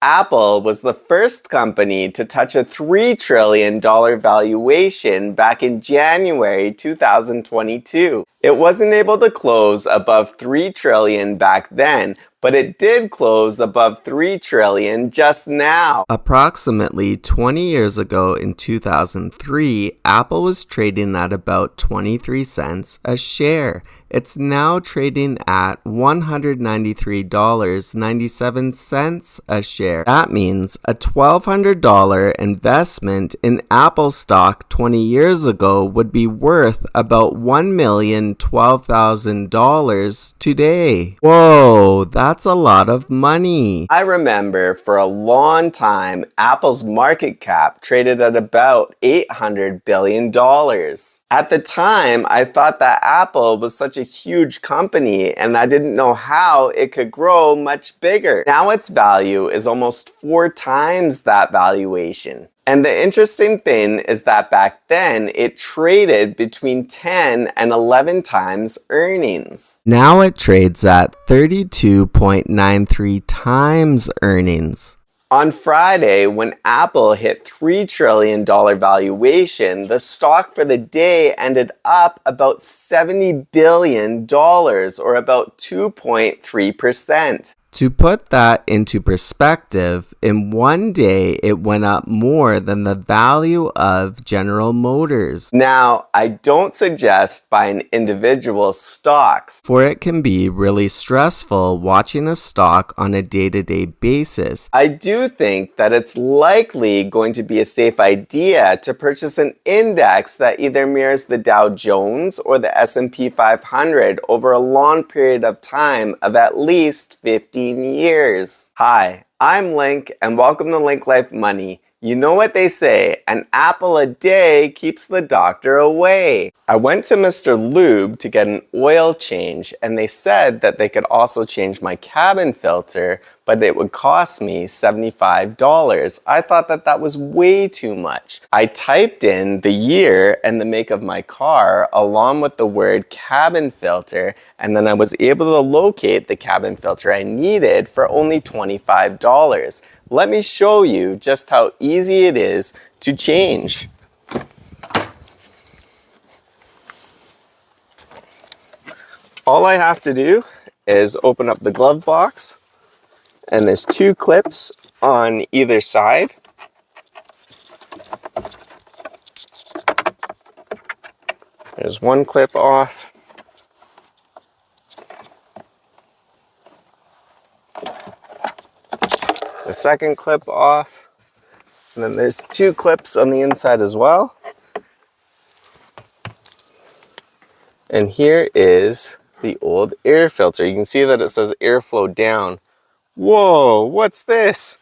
Apple was the first company to touch a $3 trillion valuation back in January 2022. It wasn't able to close above $3 trillion back then, but it did close above $3 trillion just now. Approximately 20 years ago in 2003, Apple was trading at about 23 cents a share. It's now trading at $193.97 a share. That means a $1,200 investment in Apple stock 20 years ago would be worth about $1,012,000 today. Whoa, that's a lot of money. I remember for a long time, Apple's market cap traded at about $800 billion. At the time, I thought that Apple was such a huge company and I didn't know how it could grow much bigger. Now its value is almost 4 times that valuation. And the interesting thing is that back then, it traded between 10 and 11 times earnings. Now it trades at 32.93 times earnings. On Friday, when Apple hit $3 trillion valuation, the stock for the day ended up about $70 billion, or about 2.3%. To put that into perspective, in one day it went up more than the value of General Motors. Now, I don't suggest buying individual stocks, for it can be really stressful watching a stock on a day-to-day basis. I do think that it's likely going to be a safe idea to purchase an index that either mirrors the Dow Jones or the S&P 500 over a long period of time of at least 15 years. Hi, I'm Link and welcome to Link Life Money. You know what they say, an apple a day keeps the doctor away. I went to Mr. Lube to get an oil change and they said that they could also change my cabin filter, but it would cost me $75. I thought that that was way too much. I typed in the year and the make of my car along with the word cabin filter, and then I was able to locate the cabin filter I needed for only $25. Let me show you just how easy it is to change. All I have to do is open up the glove box, and there's 2 clips on either side. There's 1 clip off. The second clip off. And then there's 2 clips on the inside as well. And here is the old air filter. You can see that it says airflow down. Whoa, what's this?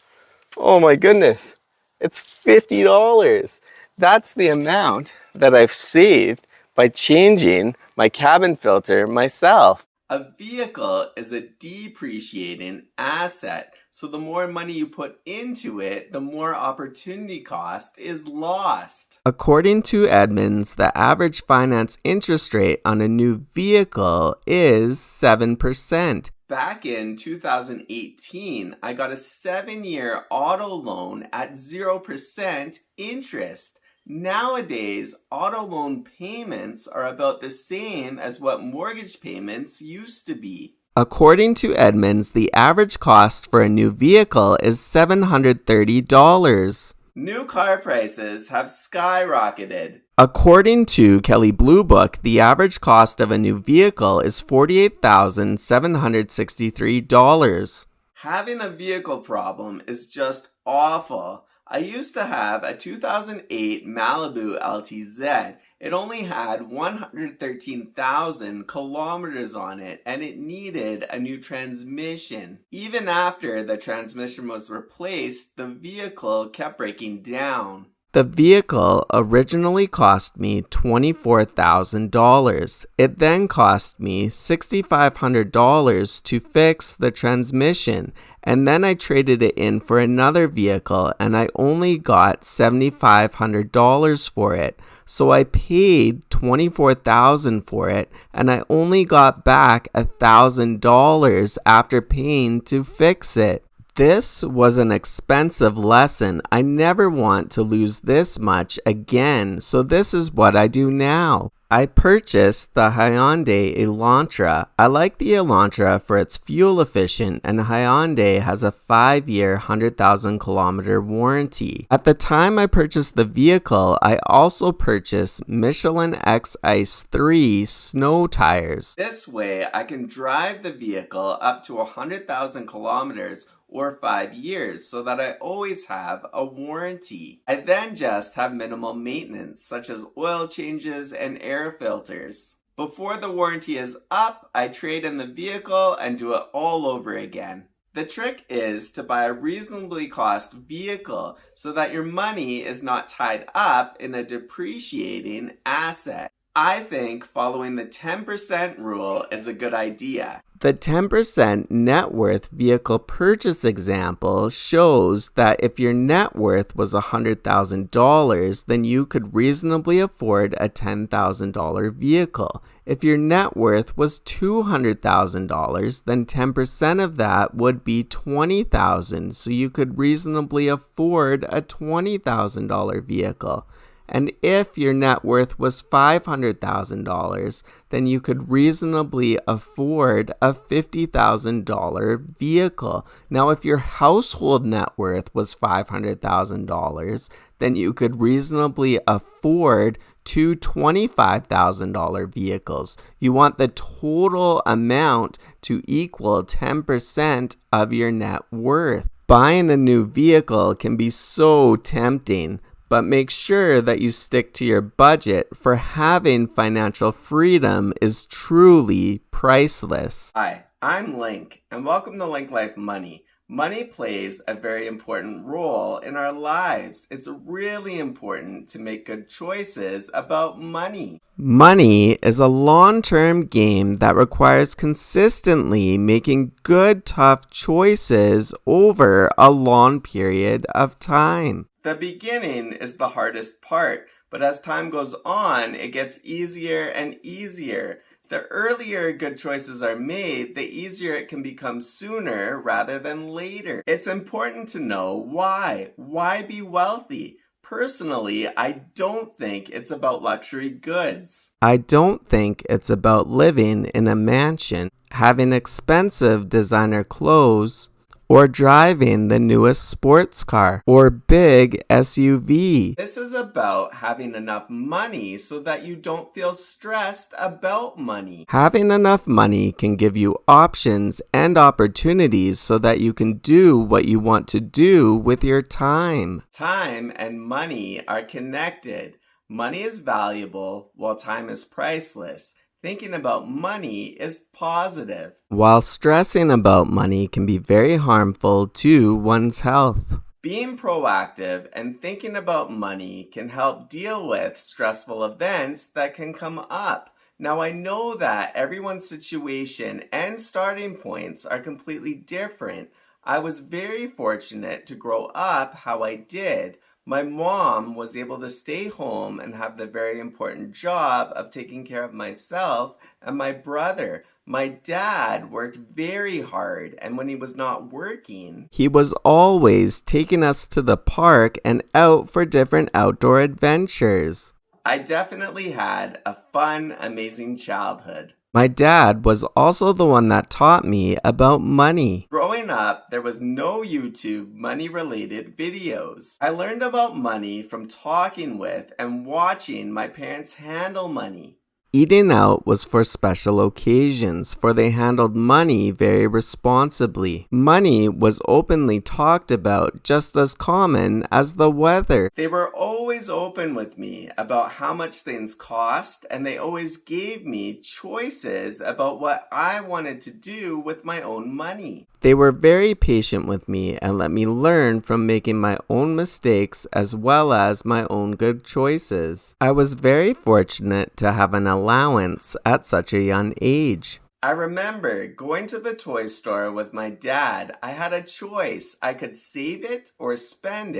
Oh my goodness, it's $50. That's the amount that I've saved by changing my cabin filter myself. A vehicle is a depreciating asset, so the more money you put into it, the more opportunity cost is lost. According to Edmunds, the average finance interest rate on a new vehicle is 7%. Back in 2018, I got a 7-year auto loan at 0% interest. Nowadays, auto loan payments are about the same as what mortgage payments used to be. According to Edmunds, the average cost for a new vehicle is $730. New car prices have skyrocketed. According to Kelley Blue Book, the average cost of a new vehicle is $48,763. Having a vehicle problem is just awful. I used to have a 2008 Malibu LTZ. It only had 113,000 kilometers on it and it needed a new transmission. Even after the transmission was replaced, the vehicle kept breaking down. The vehicle originally cost me $24,000. It then cost me $6,500 to fix the transmission, and then I traded it in for another vehicle and I only got $7,500 for it. So I paid $24,000 for it and I only got back $1,000 after paying to fix it. This was an expensive lesson. I never want to lose this much again, so this is what I do now. I purchased the Hyundai Elantra. I like the Elantra for its fuel efficient, and Hyundai has a 5-year, 100,000 kilometer warranty. At the time I purchased the vehicle, I also purchased Michelin X Ice 3 snow tires. This way I can drive the vehicle up to 100,000 kilometers or 5 years so that I always have a warranty. I then just have minimal maintenance such as oil changes and air filters. Before the warranty is up, I trade in the vehicle and do it all over again. The trick is to buy a reasonably cost vehicle so that your money is not tied up in a depreciating asset. I think following the 10% rule is a good idea. The 10% net worth vehicle purchase example shows that if your net worth was $100,000, then you could reasonably afford a $10,000 vehicle. If your net worth was $200,000, then 10% of that would be $20,000, so you could reasonably afford a $20,000 vehicle. And if your net worth was $500,000, then you could reasonably afford a $50,000 vehicle. Now, if your household net worth was $500,000, then you could reasonably afford two $25,000 vehicles. You want the total amount to equal 10% of your net worth. Buying a new vehicle can be so tempting, but make sure that you stick to your budget, for having financial freedom is truly priceless. Hi, I'm Link, and welcome to Link Life Money. Money plays a very important role in our lives. It's really important to make good choices about money. Money is a long-term game that requires consistently making good, tough choices over a long period of time. The beginning is the hardest part, but as time goes on, it gets easier and easier. The earlier good choices are made, the easier it can become sooner rather than later. It's important to know why. Why be wealthy? Personally, I don't think it's about luxury goods. I don't think it's about living in a mansion, having expensive designer clothes, or driving the newest sports car or big SUV. This is about having enough money so that you don't feel stressed about money. Having enough money can give you options and opportunities so that you can do what you want to do with your time. Time and money are connected. Money is valuable while time is priceless. Thinking about money is positive, while stressing about money can be very harmful to one's health. Being proactive and thinking about money can help deal with stressful events that can come up. Now, I know that everyone's situation and starting points are completely different. I was very fortunate to grow up how I did. My mom was able to stay home and have the very important job of taking care of myself and my brother. My dad worked very hard, and when he was not working, he was always taking us to the park and out for different outdoor adventures. I definitely had a fun, amazing childhood. My dad was also the one that taught me about money. Growing up, there was no YouTube money-related videos. I learned about money from talking with and watching my parents handle money. Eating out was for special occasions, for they handled money very responsibly. Money was openly talked about, just as common as the weather. They were always open with me about how much things cost, and they always gave me choices about what I wanted to do with my own money. They were very patient with me and let me learn from making my own mistakes as well as my own good choices. I was very fortunate to have an allowance at such a young age. I remember going to the toy store with my dad. I had a choice. I could save it or spend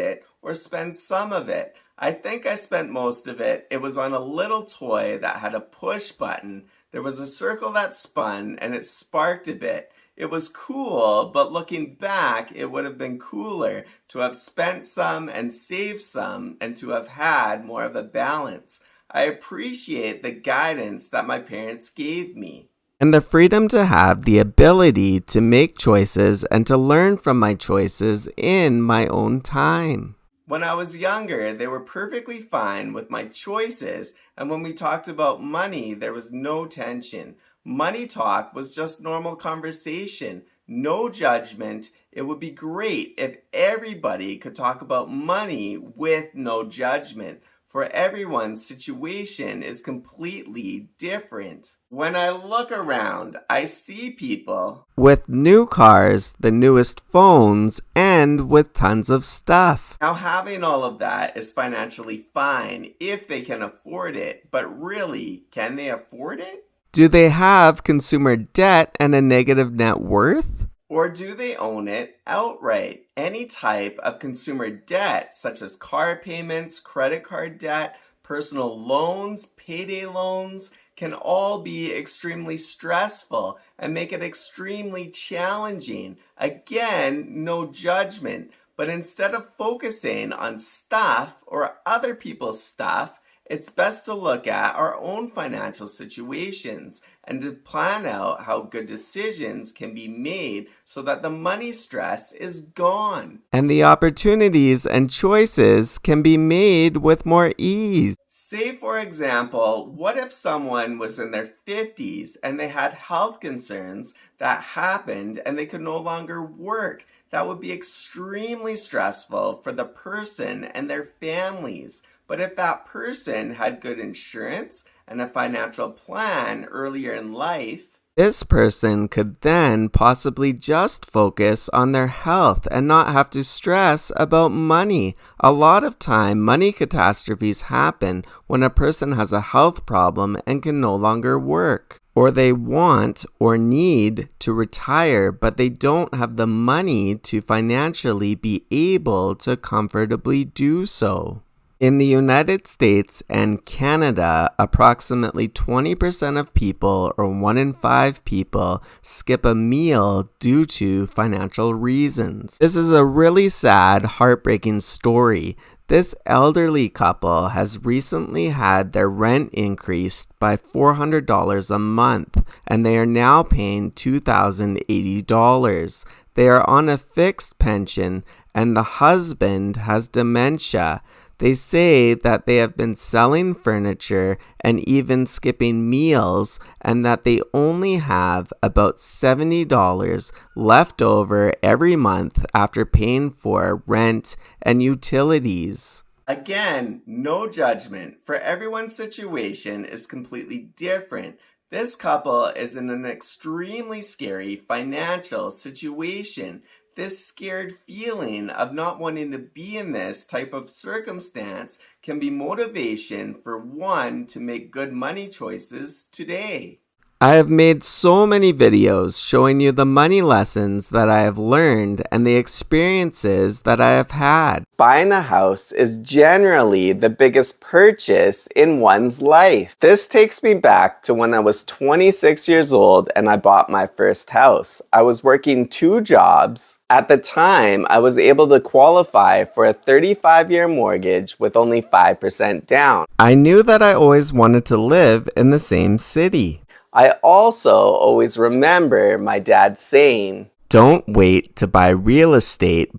some of it. I think I spent most of it. It was on a little toy that had a push button. There was a circle that spun and it sparked a bit. It was cool, but looking back, it would have been cooler to have spent some and saved some and to have had more of a balance. I appreciate the guidance that my parents gave me. And the freedom to have the ability to make choices and to learn from my choices in my own time. When I was younger, they were perfectly fine with my choices, and when we talked about money, there was no tension. Money talk was just normal conversation, no judgment. It would be great if everybody could talk about money with no judgment, for everyone's situation is completely different. When I look around, I see people with new cars, the newest phones, and with tons of stuff. Now, having all of that is financially fine if they can afford it, but really, can they afford it? Do they have consumer debt and a negative net worth? Or do they own it outright? Any type of consumer debt, such as car payments, credit card debt, personal loans, payday loans, can all be extremely stressful and make it extremely challenging. Again, no judgment, but instead of focusing on stuff or other people's stuff, it's best to look at our own financial situations and to plan out how good decisions can be made so that the money stress is gone. And the opportunities and choices can be made with more ease. Say, for example, what if someone was in their 50s and they had health concerns that happened and they could no longer work? That would be extremely stressful for the person and their families. But if that person had good insurance and a financial plan earlier in life, this person could then possibly just focus on their health and not have to stress about money. A lot of time, money catastrophes happen when a person has a health problem and can no longer work, or they want or need to retire, but they don't have the money to financially be able to comfortably do so. In the United States and Canada, approximately 20% of people, or 1 in 5 people, skip a meal due to financial reasons. This is a really sad, heartbreaking story. This elderly couple has recently had their rent increased by $400 a month, and they are now paying $2,080. They are on a fixed pension, and the husband has dementia. They say that they have been selling furniture and even skipping meals, and that they only have about $70 left over every month after paying for rent and utilities. Again, no judgment, for everyone's situation is completely different. This couple is in an extremely scary financial situation. This scared feeling of not wanting to be in this type of circumstance can be motivation for one to make good money choices today. I have made so many videos showing you the money lessons that I have learned and the experiences that I have had. Buying a house is generally the biggest purchase in one's life. This takes me back to when I was 26 years old and I bought my first house. I was working 2 jobs. At the time, I was able to qualify for a 35-year mortgage with only 5% down. I knew that I always wanted to live in the same city. I also always remember my dad saying, "Don't wait to buy real estate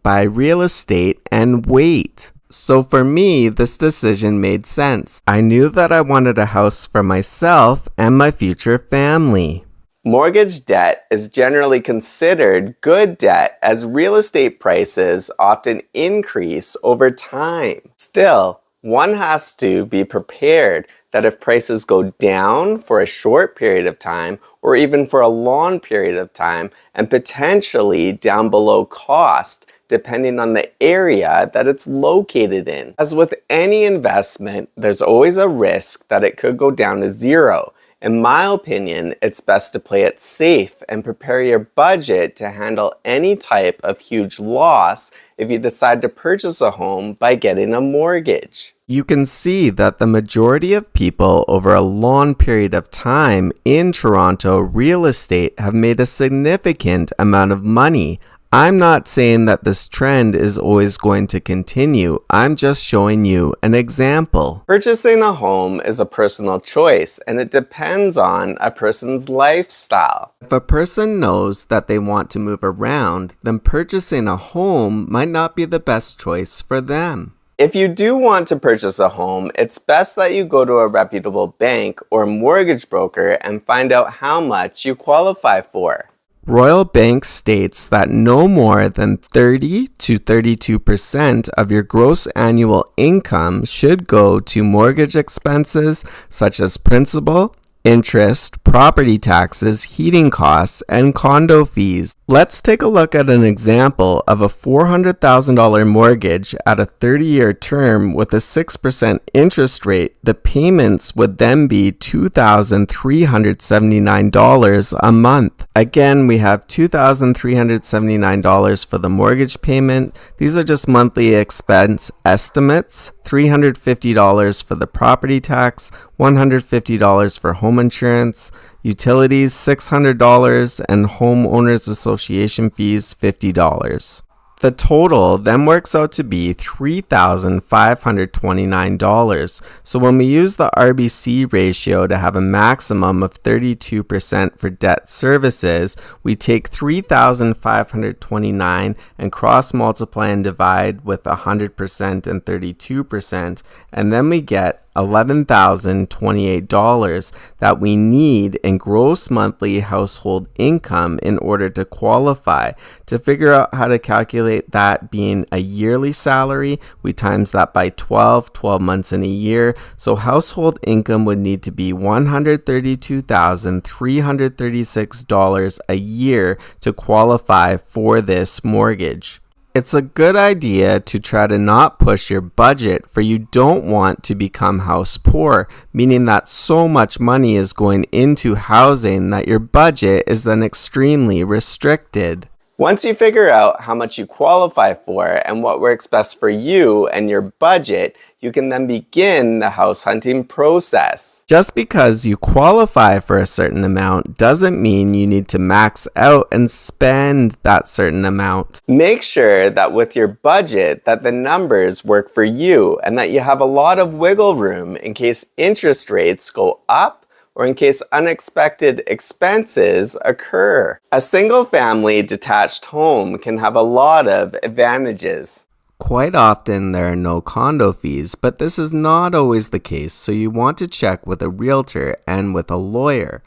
and wait." So for me, this decision made sense. I knew that I wanted a house for myself and my future family. Mortgage debt is generally considered good debt as real estate prices often increase over time. Still, one has to be prepared that if prices go down for a short period of time or even for a long period of time and potentially down below cost, depending on the area that it's located in. As with any investment, there's always a risk that it could go down to zero. In my opinion, it's best to play it safe and prepare your budget to handle any type of huge loss if you decide to purchase a home by getting a mortgage. You can see that the majority of people over a long period of time in Toronto real estate have made a significant amount of money. I'm not saying that this trend is always going to continue. I'm just showing you an example. Purchasing a home is a personal choice, and it depends on a person's lifestyle. If a person knows that they want to move around, then purchasing a home might not be the best choice for them. If you do want to purchase a home, it's best that you go to a reputable bank or mortgage broker and find out how much you qualify for. Royal Bank states that no more than 30 to 32% of your gross annual income should go to mortgage expenses such as principal, interest, property taxes, heating costs, and condo fees. Let's take a look at an example of a $400,000 mortgage at a 30-year term with a 6% interest rate. The payments would then be $2,379 a month. Again, we have $2,379 for the mortgage payment. These are just monthly expense estimates. $350 for the property tax, $150 for home insurance, utilities $600, and homeowners association fees $50. The total then works out to be $3,529. So when we use the RBC ratio to have a maximum of 32% for debt services, we take 3,529 and cross multiply and divide with 100% and 32%, and then we get $11,028 that we need in gross monthly household income in order to qualify. To figure out how to calculate that being a yearly salary, we times that by 12 months in a year. So household income would need to be $132,336 a year to qualify for this mortgage. It's a good idea to try to not push your budget, for you don't want to become house poor, meaning that so much money is going into housing that your budget is then extremely restricted. Once you figure out how much you qualify for and what works best for you and your budget, you can then begin the house hunting process. Just because you qualify for a certain amount doesn't mean you need to max out and spend that certain amount. Make sure that with your budget that the numbers work for you and that you have a lot of wiggle room in case interest rates go up or in case unexpected expenses occur. A single-family detached home can have a lot of advantages. Quite often there are no condo fees, but this is not always the case, so you want to check with a realtor and with a lawyer.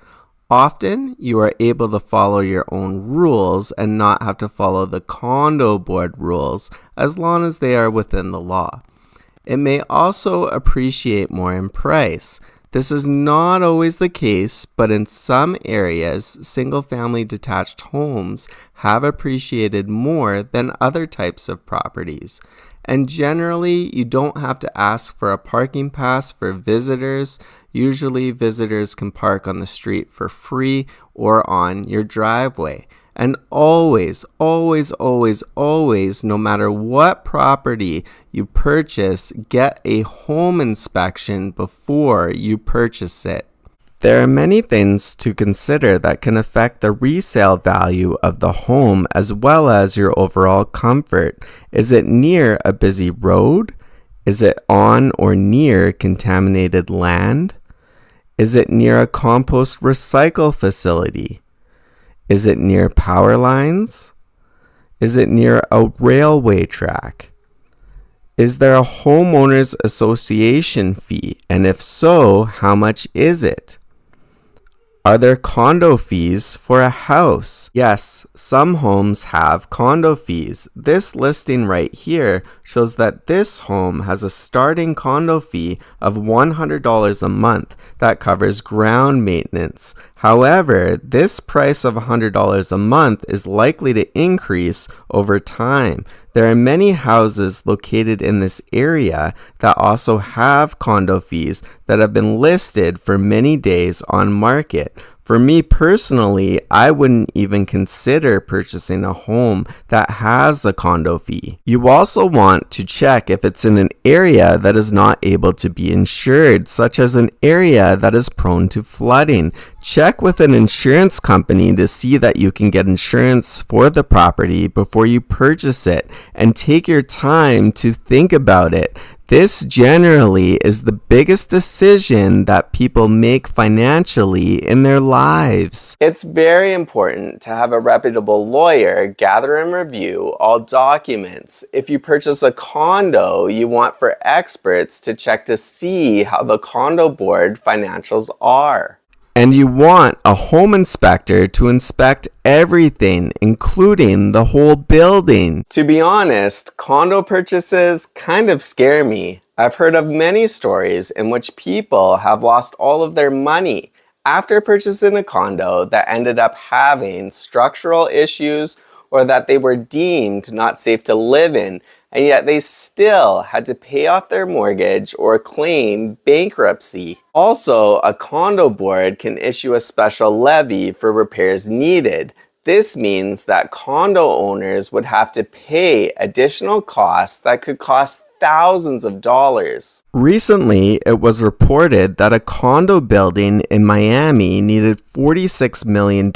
Often you are able to follow your own rules and not have to follow the condo board rules as long as they are within the law. It may also appreciate more in price. This is not always the case, but in some areas, single-family detached homes have appreciated more than other types of properties. And generally, you don't have to ask for a parking pass for visitors. Usually, visitors can park on the street for free or on your driveway. And always, always, always, always, no matter what property you purchase, get a home inspection before you purchase it. There are many things to consider that can affect the resale value of the home as well as your overall comfort. Is it near a busy road? Is it on or near contaminated land? Is it near a compost recycle facility? Is it near power lines? Is it near a railway track? Is there a homeowners association fee? And if so, how much is it? Are there condo fees for a house? Yes, some homes have condo fees. This listing right here shows that this home has a starting condo fee of $100 a month that covers ground maintenance. However, this price of $100 a month is likely to increase over time. There are many houses located in this area that also have condo fees that have been listed for many days on market. For me personally, I wouldn't even consider purchasing a home that has a condo fee. You also want to check if it's in an area that is not able to be insured, such as an area that is prone to flooding. Check with an insurance company to see that you can get insurance for the property before you purchase it, and take your time to think about it. This generally is the biggest decision that people make financially in their lives. It's very important to have a reputable lawyer gather and review all documents. If you purchase a condo, you want for experts to check to see how the condo board financials are. And you want a home inspector to inspect everything, including the whole building. To be honest, condo purchases kind of scare me. I've heard of many stories in which people have lost all of their money after purchasing a condo that ended up having structural issues or that they were deemed not safe to live in, and yet they still had to pay off their mortgage or claim bankruptcy. Also, a condo board can issue a special levy for repairs needed. This means that condo owners would have to pay additional costs that could cost thousands of dollars. Recently, it was reported that a condo building in Miami needed $46 million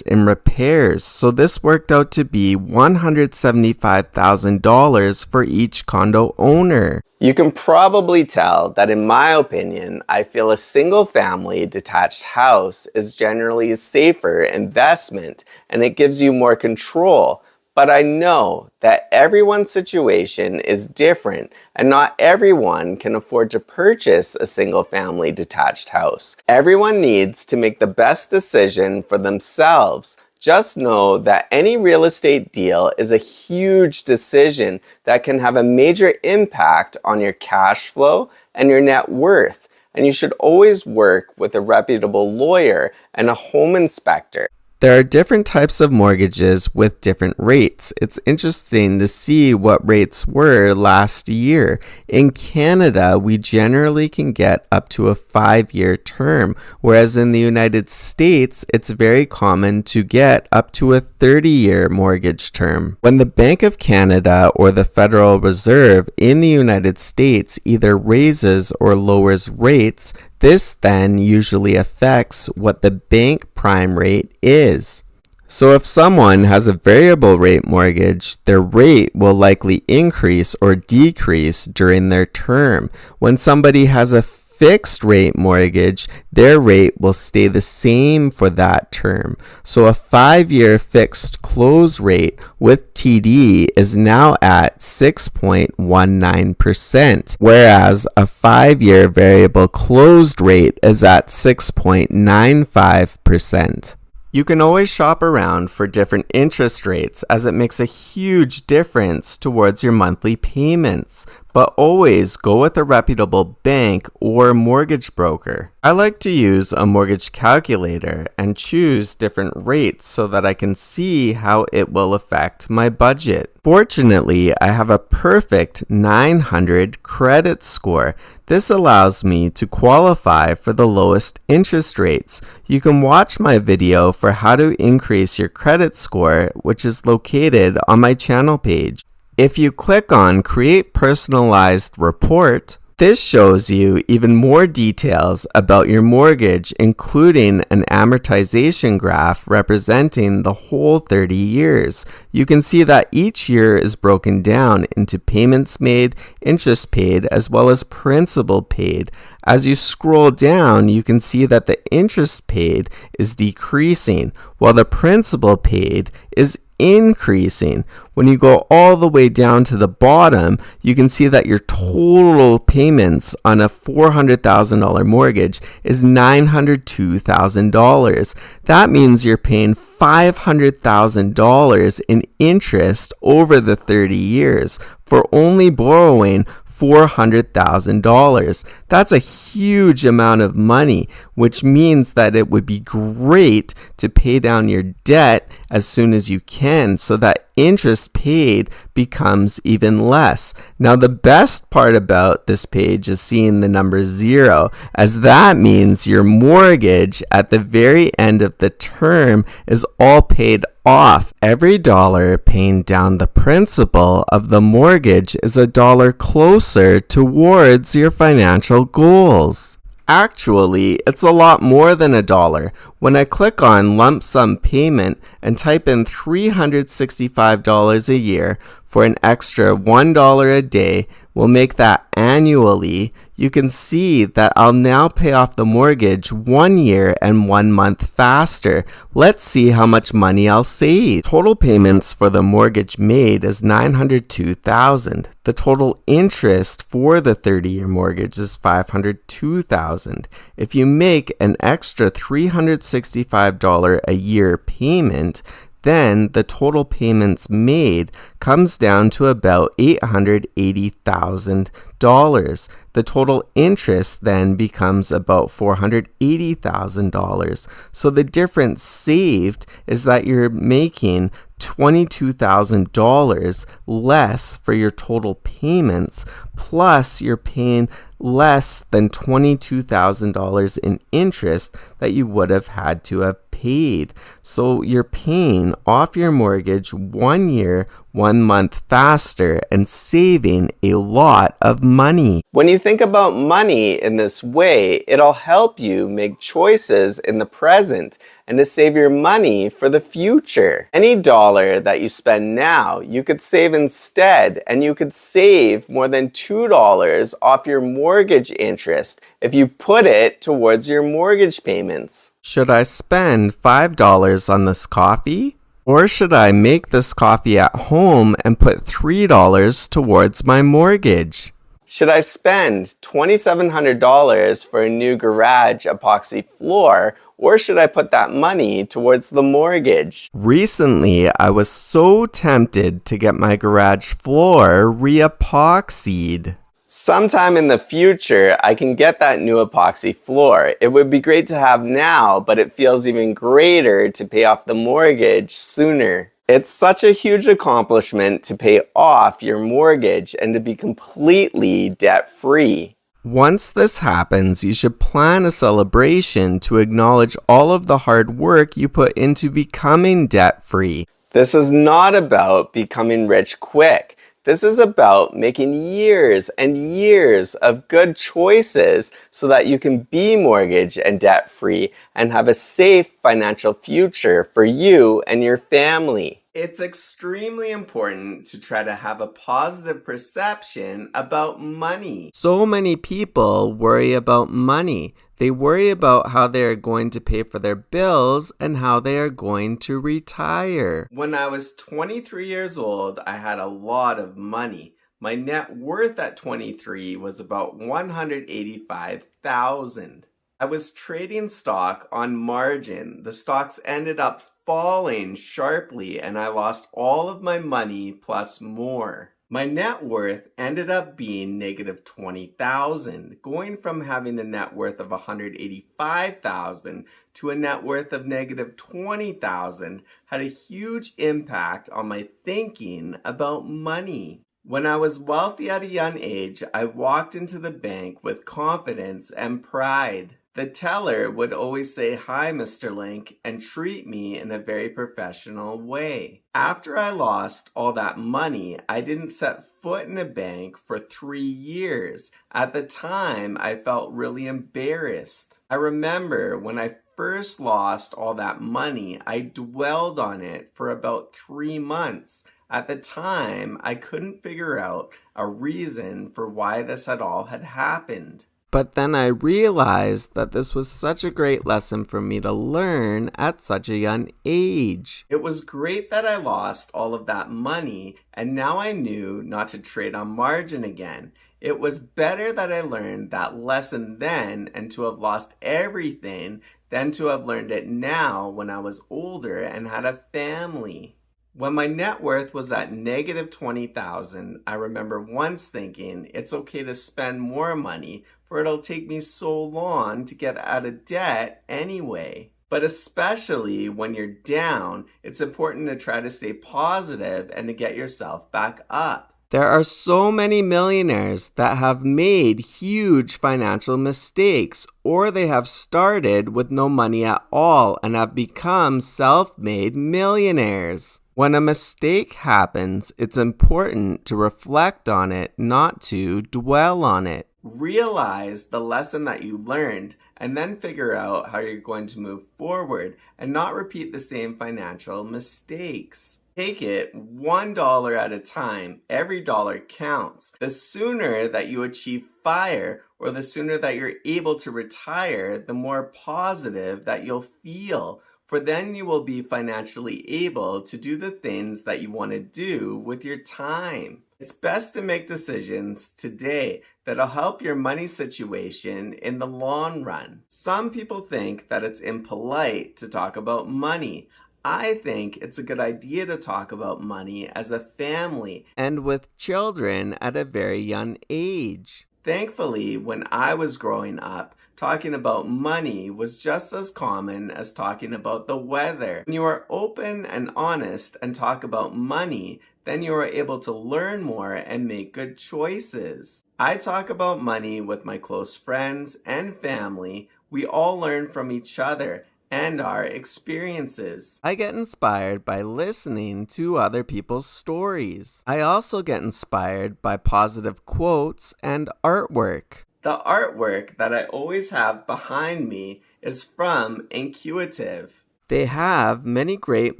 in repairs, so this worked out to be $175,000 for each condo owner. You can probably tell that in my opinion, I feel a single-family detached house is generally a safer investment and it gives you more control. But I know that everyone's situation is different and not everyone can afford to purchase a single-family detached house. Everyone needs to make the best decision for themselves. Just know that any real estate deal is a huge decision that can have a major impact on your cash flow and your net worth. And you should always work with a reputable lawyer and a home inspector. There are different types of mortgages with different rates. It's interesting to see what rates were last year. In Canada, we generally can get up to a 5-year term, whereas in the United States, it's very common to get up to a 30-year mortgage term. When the Bank of Canada or the Federal Reserve in the United States either raises or lowers rates, this then usually affects what the bank prime rate is. So if someone has a variable rate mortgage, their rate will likely increase or decrease during their term. When somebody has a fixed rate mortgage, their rate will stay the same for that term. So a 5-year fixed close rate with TD is now at 6.19%, whereas a 5-year variable closed rate is at 6.95%. You can always shop around for different interest rates as it makes a huge difference towards your monthly payments, but always go with a reputable bank or mortgage broker. I like to use a mortgage calculator and choose different rates so that I can see how it will affect my budget. Fortunately, I have a perfect 900 credit score. This allows me to qualify for the lowest interest rates. You can watch my video for how to increase your credit score, which is located on my channel page. If you click on Create Personalized Report, this shows you even more details about your mortgage, including an amortization graph representing the whole 30 years. You can see that each year is broken down into payments made, interest paid, as well as principal paid. As you scroll down, you can see that the interest paid is decreasing, while the principal paid is increasing. When you go all the way down to the bottom, you can see that your total payments on a $400,000 mortgage is $902,000. That means you're paying $500,000 in interest over the 30 years for only borrowing $400,000. That's a huge amount of money. which means that it would be great to pay down your debt as soon as you can so that interest paid becomes even less. Now, the best part about this page is seeing the number 0, as that means your mortgage at the very end of the term is all paid off. Every dollar paying down the principal of the mortgage is a dollar closer towards your financial goals. Actually, it's a lot more than $1. When I click on lump sum payment and type in $365 a year for an extra $1 a day, we'll make that annually. You can see that I'll now pay off the mortgage 1 year and 1 month faster. Let's see how much money I'll save. Total payments for the mortgage made is $902,000. The total interest for the 30-year mortgage is $502,000. If you make an extra $365 a year payment, then the total payments made comes down to about $880,000. The total interest then becomes about $480,000. So the difference saved is that you're making $22,000 less for your total payments, plus you're paying less than $22,000 in interest that you would have had to have paid. So you're paying off your mortgage 1 year, 1 month faster and saving a lot of money. When you think about money in this way, it'll help you make choices in the present and to save your money for the future. Any dollar that you spend now, you could save instead, and you could save more than $2 off your mortgage interest if you put it towards your mortgage payments. Should I spend $5 on this coffee? Or should I make this coffee at home and put $3 towards my mortgage? Should I spend $2,700 for a new garage epoxy floor, or should I put that money towards the mortgage? Recently, I was so tempted to get my garage floor re-epoxied. Sometime in the future, I can get that new epoxy floor. It would be great to have now, but it feels even greater to pay off the mortgage sooner. It's such a huge accomplishment to pay off your mortgage and to be completely debt-free. Once this happens, you should plan a celebration to acknowledge all of the hard work you put into becoming debt-free. This is not about becoming rich quick. This is about making years and years of good choices so that you can be mortgage and debt-free and have a safe financial future for you and your family. It's extremely important to try to have a positive perception about money. So many people worry about money. They worry about how they are going to pay for their bills and how they are going to retire. When I was 23 years old, I had a lot of money. My net worth at 23 was about $185,000. I was trading stock on margin. The stocks ended up falling sharply and I lost all of my money plus more. My net worth ended up being negative $20,000, going from having a net worth of $185,000 to a net worth of negative $20,000 had a huge impact on my thinking about money. When I was wealthy at a young age, I walked into the bank with confidence and pride. The teller would always say, "Hi, Mr. Link," and treat me in a very professional way. After I lost all that money, I didn't set foot in a bank for 3 years. At the time, I felt really embarrassed. I remember when I first lost all that money, I dwelled on it for about 3 months. At the time, I couldn't figure out a reason for why this at all had happened. But then I realized that this was such a great lesson for me to learn at such a young age. It was great that I lost all of that money, and now I knew not to trade on margin again. It was better that I learned that lesson then and to have lost everything than to have learned it now when I was older and had a family. When my net worth was at negative 20,000, I remember once thinking it's okay to spend more money for it'll take me so long to get out of debt anyway. But especially when you're down, it's important to try to stay positive and to get yourself back up. There are so many millionaires that have made huge financial mistakes, or they have started with no money at all and have become self-made millionaires. When a mistake happens, it's important to reflect on it, not to dwell on it. Realize the lesson that you learned and then figure out how you're going to move forward and not repeat the same financial mistakes. Take it $1 at a time. Every dollar counts. The sooner that you achieve FIRE, or the sooner that you're able to retire, the more positive that you'll feel. For then you will be financially able to do the things that you want to do with your time. It's best to make decisions today that'll help your money situation in the long run. Some people think that it's impolite to talk about money. I think it's a good idea to talk about money as a family and with children at a very young age. Thankfully, when I was growing up, talking about money was just as common as talking about the weather. When you are open and honest and talk about money, then you are able to learn more and make good choices. I talk about money with my close friends and family. We all learn from each other and our experiences. I get inspired by listening to other people's stories. I also get inspired by positive quotes and artwork. The artwork that I always have behind me is from Intuitive. They have many great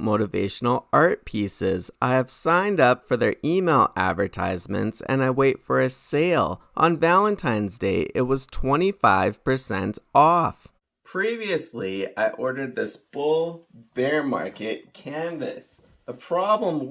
motivational art pieces. I have signed up for their email advertisements and I wait for a sale. On Valentine's Day, it was 25% off. Previously, I ordered this Bull Bear Market canvas. The problem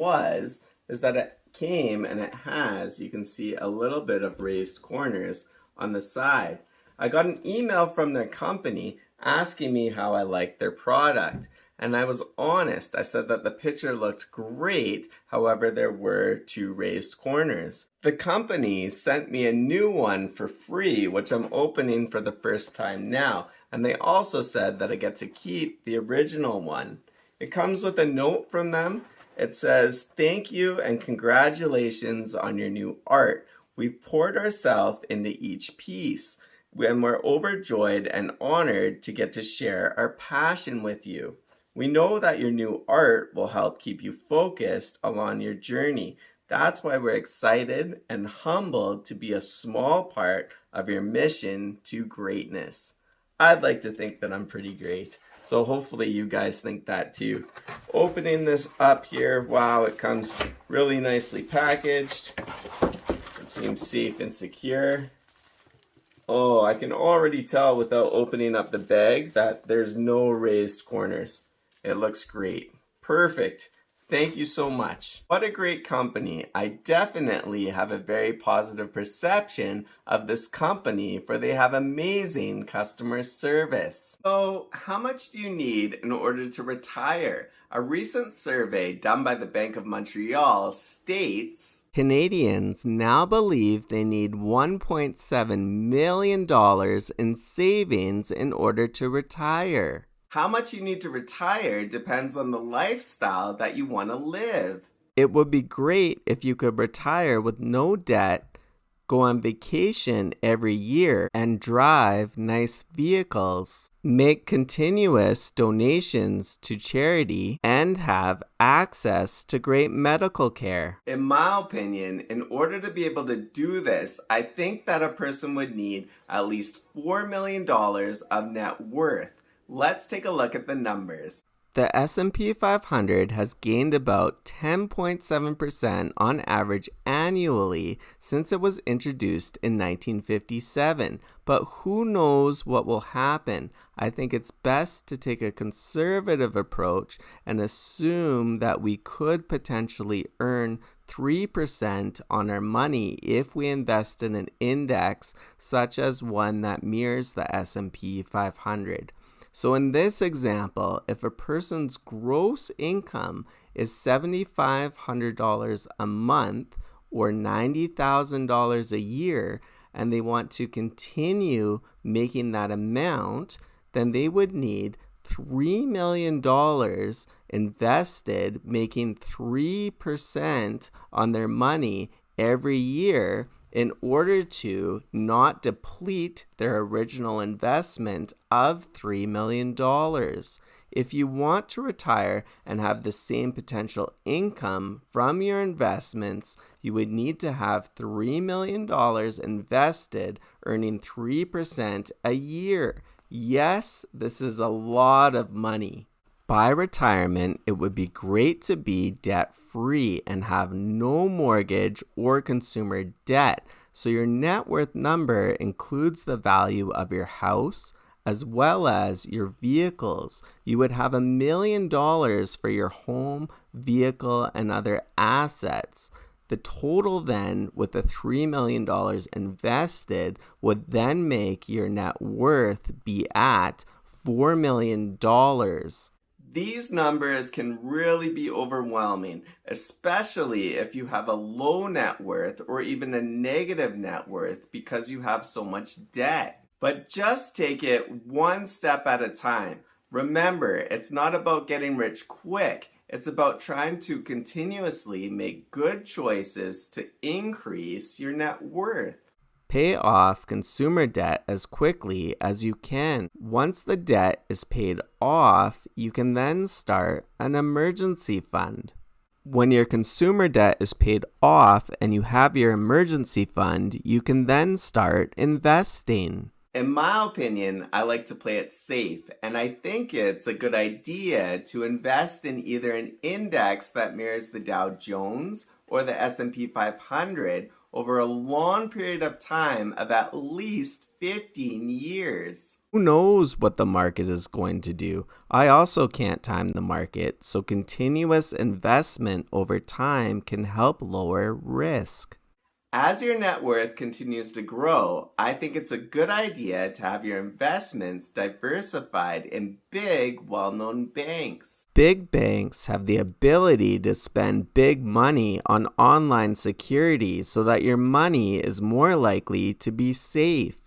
is that it came and it has, you can see, a little bit of raised corners on the side. I got an email from their company asking me how I liked their product. And I was honest. I said that the picture looked great. However, there were 2 raised corners. The company sent me a new one for free, which I'm opening for the first time now. And they also said that I get to keep the original one. It comes with a note from them. It says, "Thank you and congratulations on your new art. We've poured ourselves into each piece. And we're overjoyed and honored to get to share our passion with you. We know that your new art will help keep you focused along your journey. That's why we're excited and humbled to be a small part of your mission to greatness." I'd like to think that I'm pretty great. So hopefully you guys think that too. Opening this up here, wow, it comes really nicely packaged. It seems safe and secure. Oh, I can already tell without opening up the bag that there's no raised corners. It looks great. Perfect. Thank you so much. What a great company. I definitely have a very positive perception of this company, for they have amazing customer service. So, how much do you need in order to retire? A recent survey done by the Bank of Montreal states Canadians now believe they need $1.7 million in savings in order to retire. How much you need to retire depends on the lifestyle that you want to live. It would be great if you could retire with no debt, go on vacation every year, and drive nice vehicles, make continuous donations to charity, and have access to great medical care. In my opinion, in order to be able to do this, I think that a person would need at least $4 million of net worth. Let's take a look at the numbers. The S&P 500 has gained about 10.7% on average annually since it was introduced in 1957. But who knows what will happen? I think it's best to take a conservative approach and assume that we could potentially earn 3% on our money if we invest in an index such as one that mirrors the S&P 500. So in this example, if a person's gross income is $7,500 a month or $90,000 a year, and they want to continue making that amount, then they would need $3 million invested, making 3% on their money every year in order to not deplete their original investment of $3 million. If you want to retire and have the same potential income from your investments, you would need to have $3 million invested, earning 3% a year. Yes, this is a lot of money. By retirement, it would be great to be debt-free and have no mortgage or consumer debt. So your net worth number includes the value of your house as well as your vehicles. You would have $1 million for your home, vehicle, and other assets. The total then, with the $3 million invested, would then make your net worth be at $4 million. These numbers can really be overwhelming, especially if you have a low net worth or even a negative net worth because you have so much debt. But just take it one step at a time. Remember, it's not about getting rich quick. It's about trying to continuously make good choices to increase your net worth. Pay off consumer debt as quickly as you can. Once the debt is paid off, you can then start an emergency fund. When your consumer debt is paid off and you have your emergency fund, you can then start investing. In my opinion, I like to play it safe, and I think it's a good idea to invest in either an index that mirrors the Dow Jones or the S&P 500 over a long period of time of at least 15 years. Who knows what the market is going to do? I also can't time the market, so continuous investment over time can help lower risk. As your net worth continues to grow, I think it's a good idea to have your investments diversified in big, well-known banks. Big banks have the ability to spend big money on online security so that your money is more likely to be safe.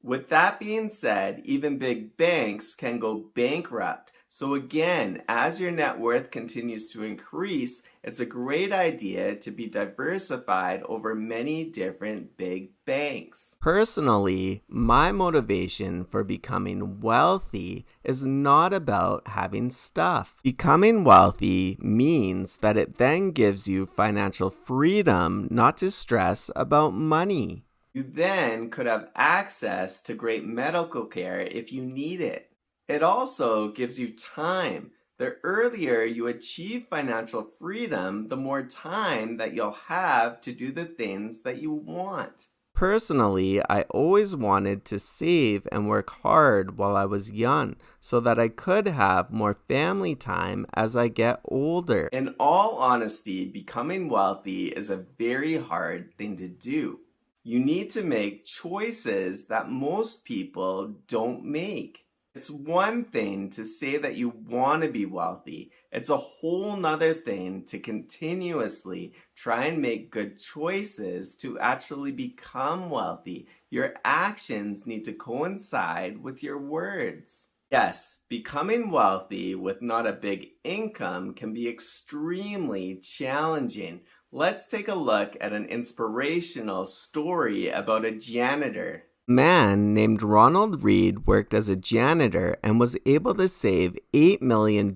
With that being said, even big banks can go bankrupt. So again, as your net worth continues to increase, it's a great idea to be diversified over many different big banks. Personally, my motivation for becoming wealthy is not about having stuff. Becoming wealthy means that it then gives you financial freedom not to stress about money. You then could have access to great medical care if you need it. It also gives you time. The earlier you achieve financial freedom, the more time that you'll have to do the things that you want. Personally, I always wanted to save and work hard while I was young so that I could have more family time as I get older. In all honesty, becoming wealthy is a very hard thing to do. You need to make choices that most people don't make. It's one thing to say that you want to be wealthy. It's a whole nother thing to continuously try and make good choices to actually become wealthy. Your actions need to coincide with your words. Yes, becoming wealthy with not a big income can be extremely challenging. Let's take a look at an inspirational story about a janitor. A man named Ronald Reed worked as a janitor and was able to save $8 million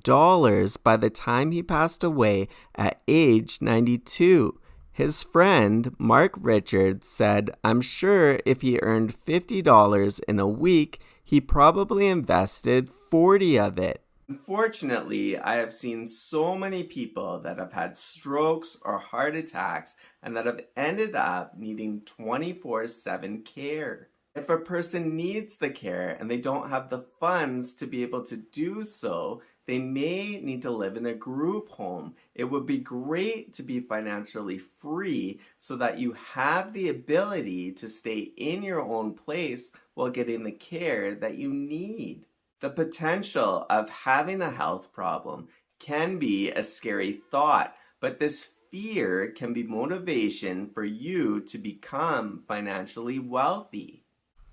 by the time he passed away at age 92. His friend, Mark Richards, said, "I'm sure if he earned $50 in a week, he probably invested 40 of it." Unfortunately, I have seen so many people that have had strokes or heart attacks and that have ended up needing 24/7 care. If a person needs the care and they don't have the funds to be able to do so, they may need to live in a group home. It would be great to be financially free so that you have the ability to stay in your own place while getting the care that you need. The potential of having a health problem can be a scary thought, but this fear can be motivation for you to become financially wealthy.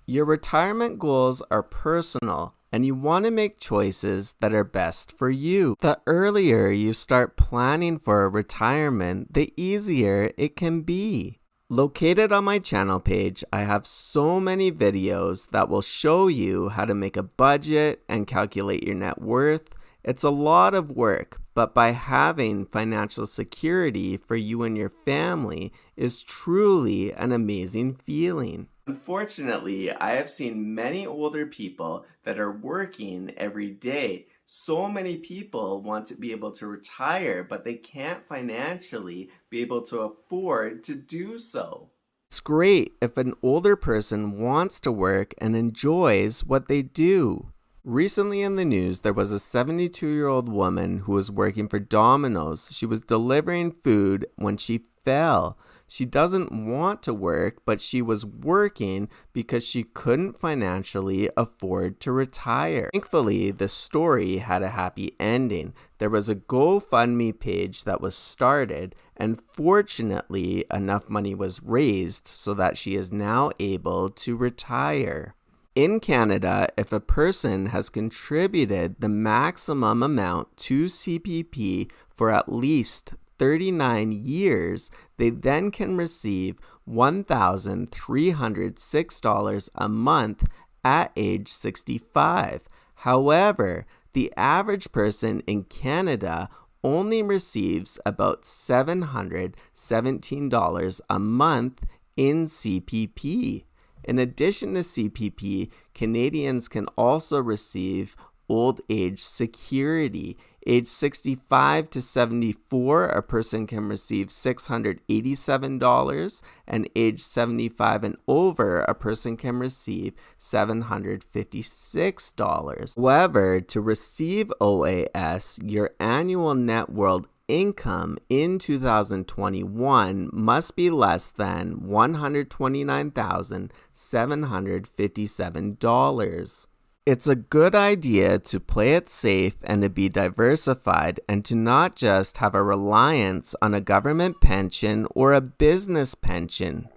Your retirement goals are personal, and you want to make choices that are best for you. The earlier you start planning for a retirement, the easier it can be. Located on my channel page, I have so many videos that will show you how to make a budget and calculate your net worth. It's a lot of work, but by having financial security for you and your family is truly an amazing feeling. Unfortunately, I have seen many older people that are working every day. So many people want to be able to retire, but they can't financially be able to afford to do so. It's great if an older person wants to work and enjoys what they do. Recently in the news, there was a 72-year-old woman who was working for Domino's. She was delivering food when she fell. She doesn't want to work, but she was working because she couldn't financially afford to retire. Thankfully, the story had a happy ending. There was a GoFundMe page that was started, and fortunately, enough money was raised so that she is now able to retire. In Canada, if a person has contributed the maximum amount to CPP for at least 39 years, they then can receive $1,306 a month at age 65. However, the average person in Canada only receives about $717 a month in CPP. In addition to CPP, Canadians can also receive old age security. Age 65 to 74, a person can receive $687, and age 75 and over, a person can receive $756. However, to receive OAS, your annual net world income in 2021 must be less than $129,757. It's a good idea to play it safe and to be diversified and to not just have a reliance on a government pension or a business pension.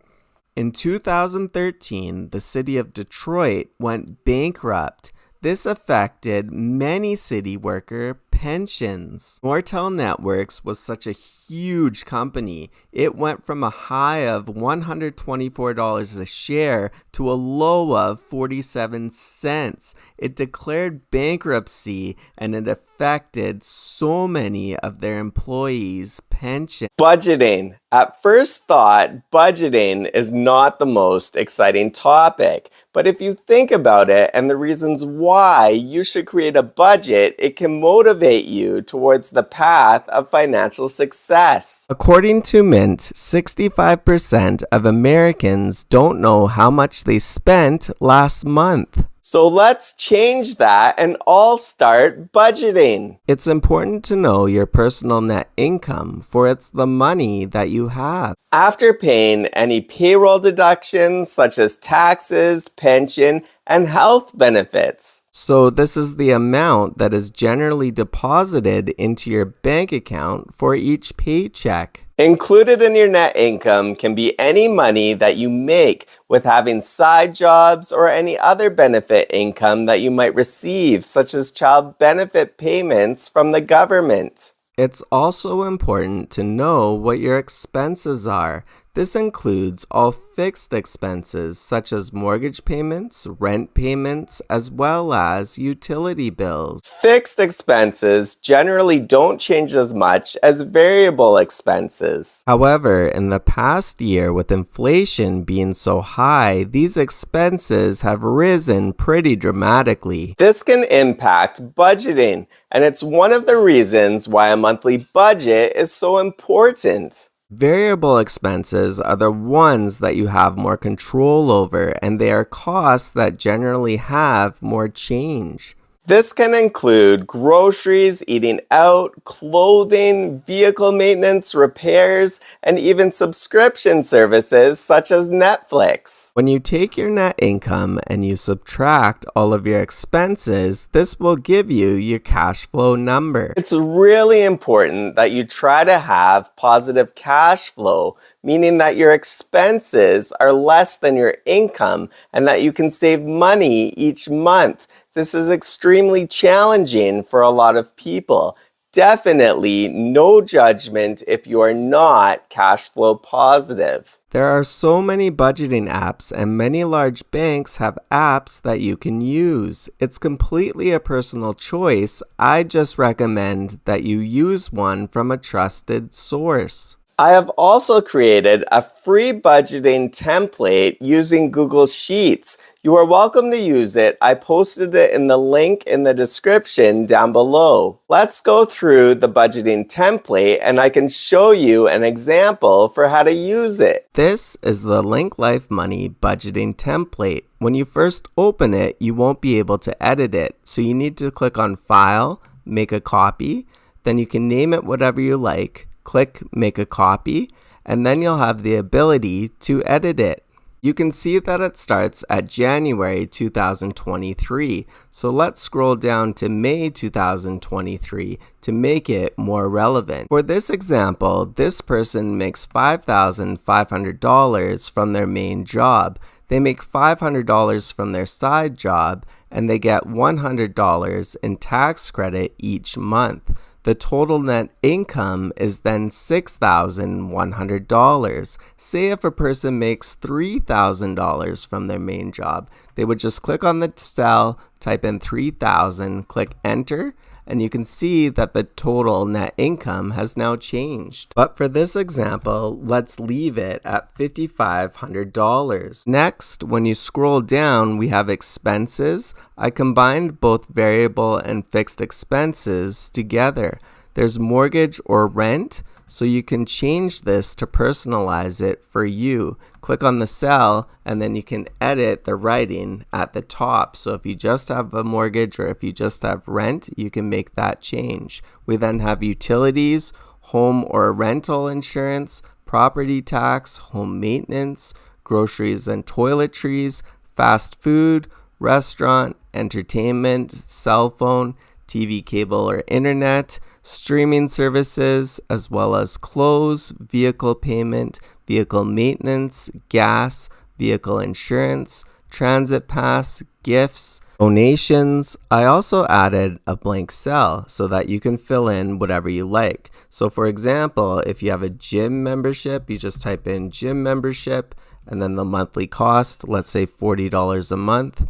In 2013, the city of Detroit went bankrupt. This affected many city worker pensions. Nortel Networks was such a huge company. It went from a high of $124 a share to a low of 47 cents. It declared bankruptcy and it affected so many of their employees' pensions. Budgeting. At first thought, budgeting is not the most exciting topic. But if you think about it and the reasons why you should create a budget, it can motivate you towards the path of financial success. According to Mint, 65% of Americans don't know how much they spent last month. So let's change that and all start budgeting. It's important to know your personal net income, for it's the money that you have. After paying any payroll deductions such as taxes, pension, and health benefits. So this is the amount that is generally deposited into your bank account for each paycheck. Included in your net income can be any money that you make with having side jobs or any other benefit income that you might receive, such as child benefit payments from the government. It's also important to know what your expenses are. This includes all fixed expenses such as mortgage payments, rent payments, as well as utility bills. Fixed expenses generally don't change as much as variable expenses. However, in the past year, with inflation being so high, these expenses have risen pretty dramatically. This can impact budgeting, and it's one of the reasons why a monthly budget is so important. Variable expenses are the ones that you have more control over, and they are costs that generally have more change. This can include groceries, eating out, clothing, vehicle maintenance, repairs, and even subscription services such as Netflix. When you take your net income and you subtract all of your expenses, this will give you your cash flow number. It's really important that you try to have positive cash flow, meaning that your expenses are less than your income and that you can save money each month. This is extremely challenging for a lot of people. Definitely no judgment if you are not cash flow positive. There are so many budgeting apps, and many large banks have apps that you can use. It's completely a personal choice. I just recommend that you use one from a trusted source. I have also created a free budgeting template using Google Sheets. You are welcome to use it. I posted it in the link in the description down below. Let's go through the budgeting template and I can show you an example for how to use it. This is the Link Life Money budgeting template. When you first open it, you won't be able to edit it. So you need to click on File, Make a Copy. Then you can name it whatever you like. Click Make a Copy, and then you'll have the ability to edit it. You can see that it starts at January 2023, so let's scroll down to May 2023 to make it more relevant. For this example, this person makes $5,500 from their main job. They make $500 from their side job, and they get $100 in tax credit each month. The total net income is then $6,100. Say if a person makes $3,000 from their main job, they would just click on the cell, type in 3,000, click enter, and you can see that the total net income has now changed. But for this example, let's leave it at $5,500. Next, when you scroll down, we have expenses. I combined both variable and fixed expenses together. There's mortgage or rent, so you can change this to personalize it for you. Click on the cell and then you can edit the writing at the top. So if you just have a mortgage or if you just have rent, you can make that change. We then have utilities, home or rental insurance, property tax, home maintenance, groceries and toiletries, fast food, restaurant, entertainment, cell phone, TV, cable or internet, streaming services, as well as clothes, vehicle payment, vehicle maintenance, gas, vehicle insurance, transit pass, gifts, donations. I also added a blank cell so that you can fill in whatever you like. So for example, if you have a gym membership, you just type in gym membership and then the monthly cost, let's say $40 a month.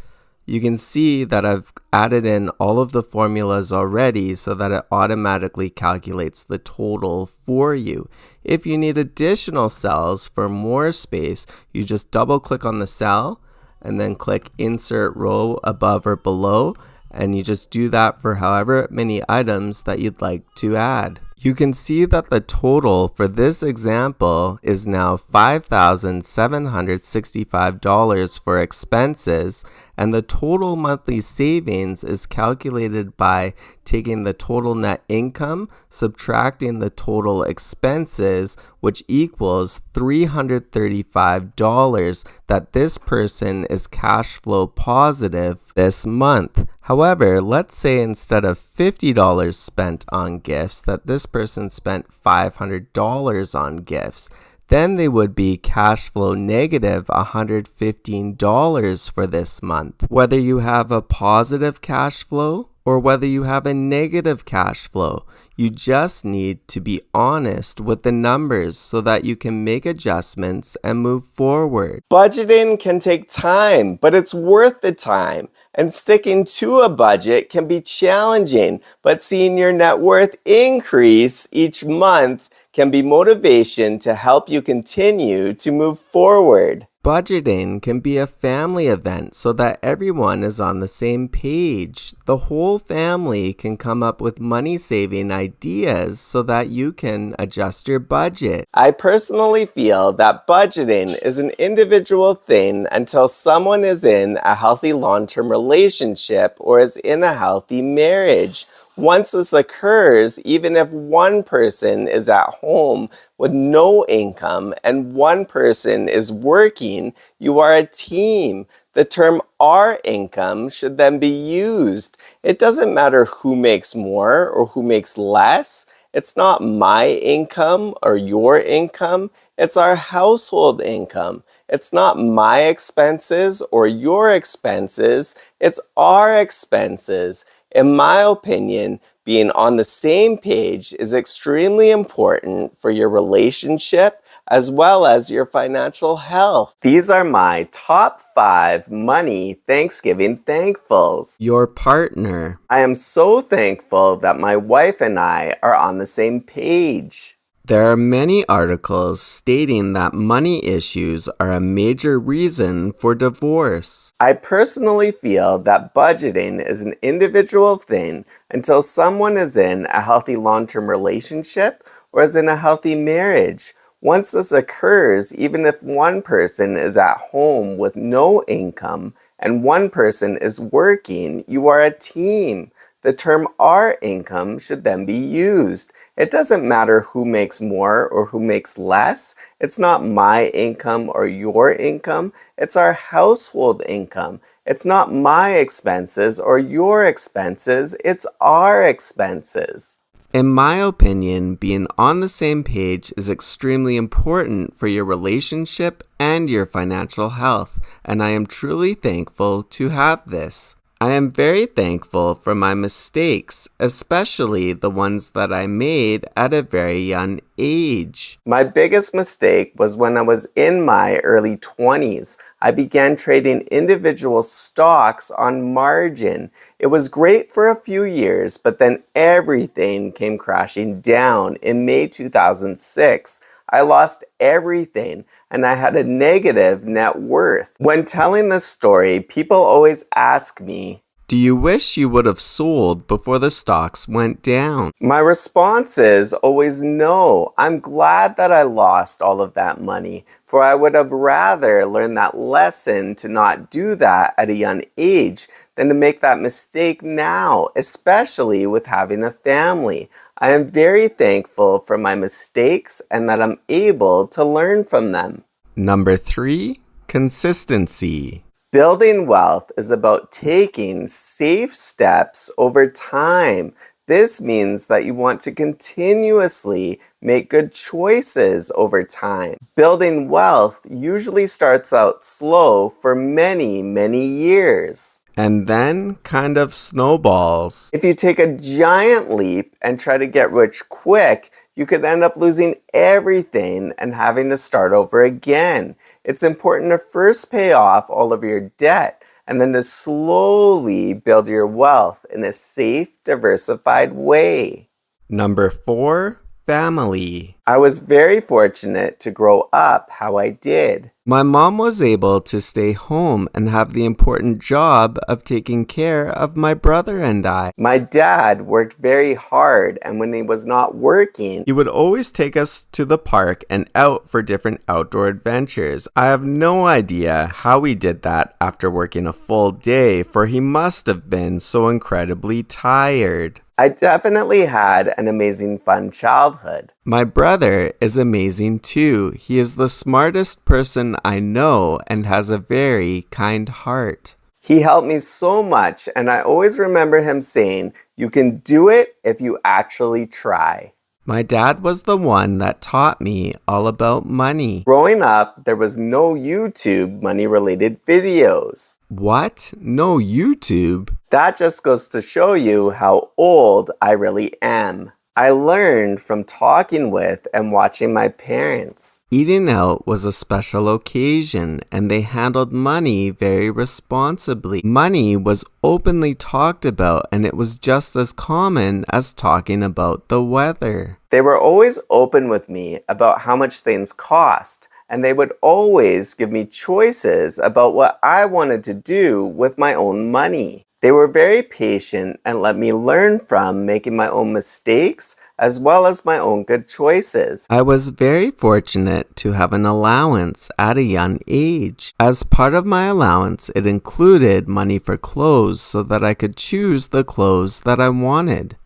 You can see that I've added in all of the formulas already so that it automatically calculates the total for you. If you need additional cells for more space, you just double click on the cell and then click insert row above or below, and you just do that for however many items that you'd like to add. You can see that the total for this example is now $5,765 for expenses, and the total monthly savings is calculated by taking the total net income, subtracting the total expenses, which equals $335 that this person is cash flow positive this month. However, let's say instead of $50 spent on gifts, that this person spent $500 on gifts. Then they would be cash flow negative $115 for this month. Whether you have a positive cash flow or whether you have a negative cash flow, you just need to be honest with the numbers so that you can make adjustments and move forward. Budgeting can take time, but it's worth the time. And sticking to a budget can be challenging, but seeing your net worth increase each month can be motivation to help you continue to move forward. Budgeting can be a family event so that everyone is on the same page. The whole family can come up with money-saving ideas so that you can adjust your budget. I personally feel that budgeting is an individual thing until someone is in a healthy long-term relationship or is in a healthy marriage. Once this occurs, even if one person is at home with no income and one person is working, you are a team. The term our income should then be used. It doesn't matter who makes more or who makes less. It's not my income or your income. It's our household income. It's not my expenses or your expenses. It's our expenses. In my opinion, being on the same page is extremely important for your relationship as well as your financial health. These are my top 5 money Thanksgiving thankfuls. Your partner. I am so thankful that my wife and I are on the same page. There are many articles stating that money issues are a major reason for divorce. I personally feel that budgeting is an individual thing until someone is in a healthy long-term relationship or is in a healthy marriage. Once this occurs, even if one person is at home with no income and one person is working, you are a team. The term our income should then be used. It doesn't matter who makes more or who makes less. It's not my income or your income. It's our household income. It's not my expenses or your expenses. It's our expenses. In my opinion, being on the same page is extremely important for your relationship and your financial health, and I am truly thankful to have this. I am very thankful for my mistakes, especially the ones that I made at a very young age. My biggest mistake was when I was in my early 20s. I began trading individual stocks on margin. It was great for a few years, but then everything came crashing down in May 2006. I lost everything and I had a negative net worth. When telling this story, people always ask me, do you wish you would have sold before the stocks went down? My response is always no. I'm glad that I lost all of that money, for I would have rather learned that lesson to not do that at a young age than to make that mistake now, especially with having a family. I am very thankful for my mistakes and that I'm able to learn from them. Number 3, consistency. Building wealth is about taking safe steps over time. This means that you want to continuously make good choices over time. Building wealth usually starts out slow for many, many years. And then kind of snowballs. If you take a giant leap and try to get rich quick, you could end up losing everything and having to start over again. It's important to first pay off all of your debt and then to slowly build your wealth in a safe, diversified way. Number 4, family. I was very fortunate to grow up how I did. My mom was able to stay home and have the important job of taking care of my brother and I. My dad worked very hard, and when he was not working, he would always take us to the park and out for different outdoor adventures. I have no idea how he did that after working a full day, for he must have been so incredibly tired. I definitely had an amazing fun childhood. My brother is amazing too. He is the smartest person I know and has a very kind heart. He helped me so much, and I always remember him saying, "You can do it if you actually try." My dad was the one that taught me all about money. Growing up, there was no YouTube money-related videos. What? No YouTube? That just goes to show you how old I really am. I learned from talking with and watching my parents. Eating out was a special occasion, and they handled money very responsibly. Money was openly talked about, and it was just as common as talking about the weather. They were always open with me about how much things cost, and they would always give me choices about what I wanted to do with my own money. They were very patient and let me learn from making my own mistakes as well as my own good choices. I was very fortunate to have an allowance at a young age. As part of my allowance, it included money for clothes so that I could choose the clothes that I wanted.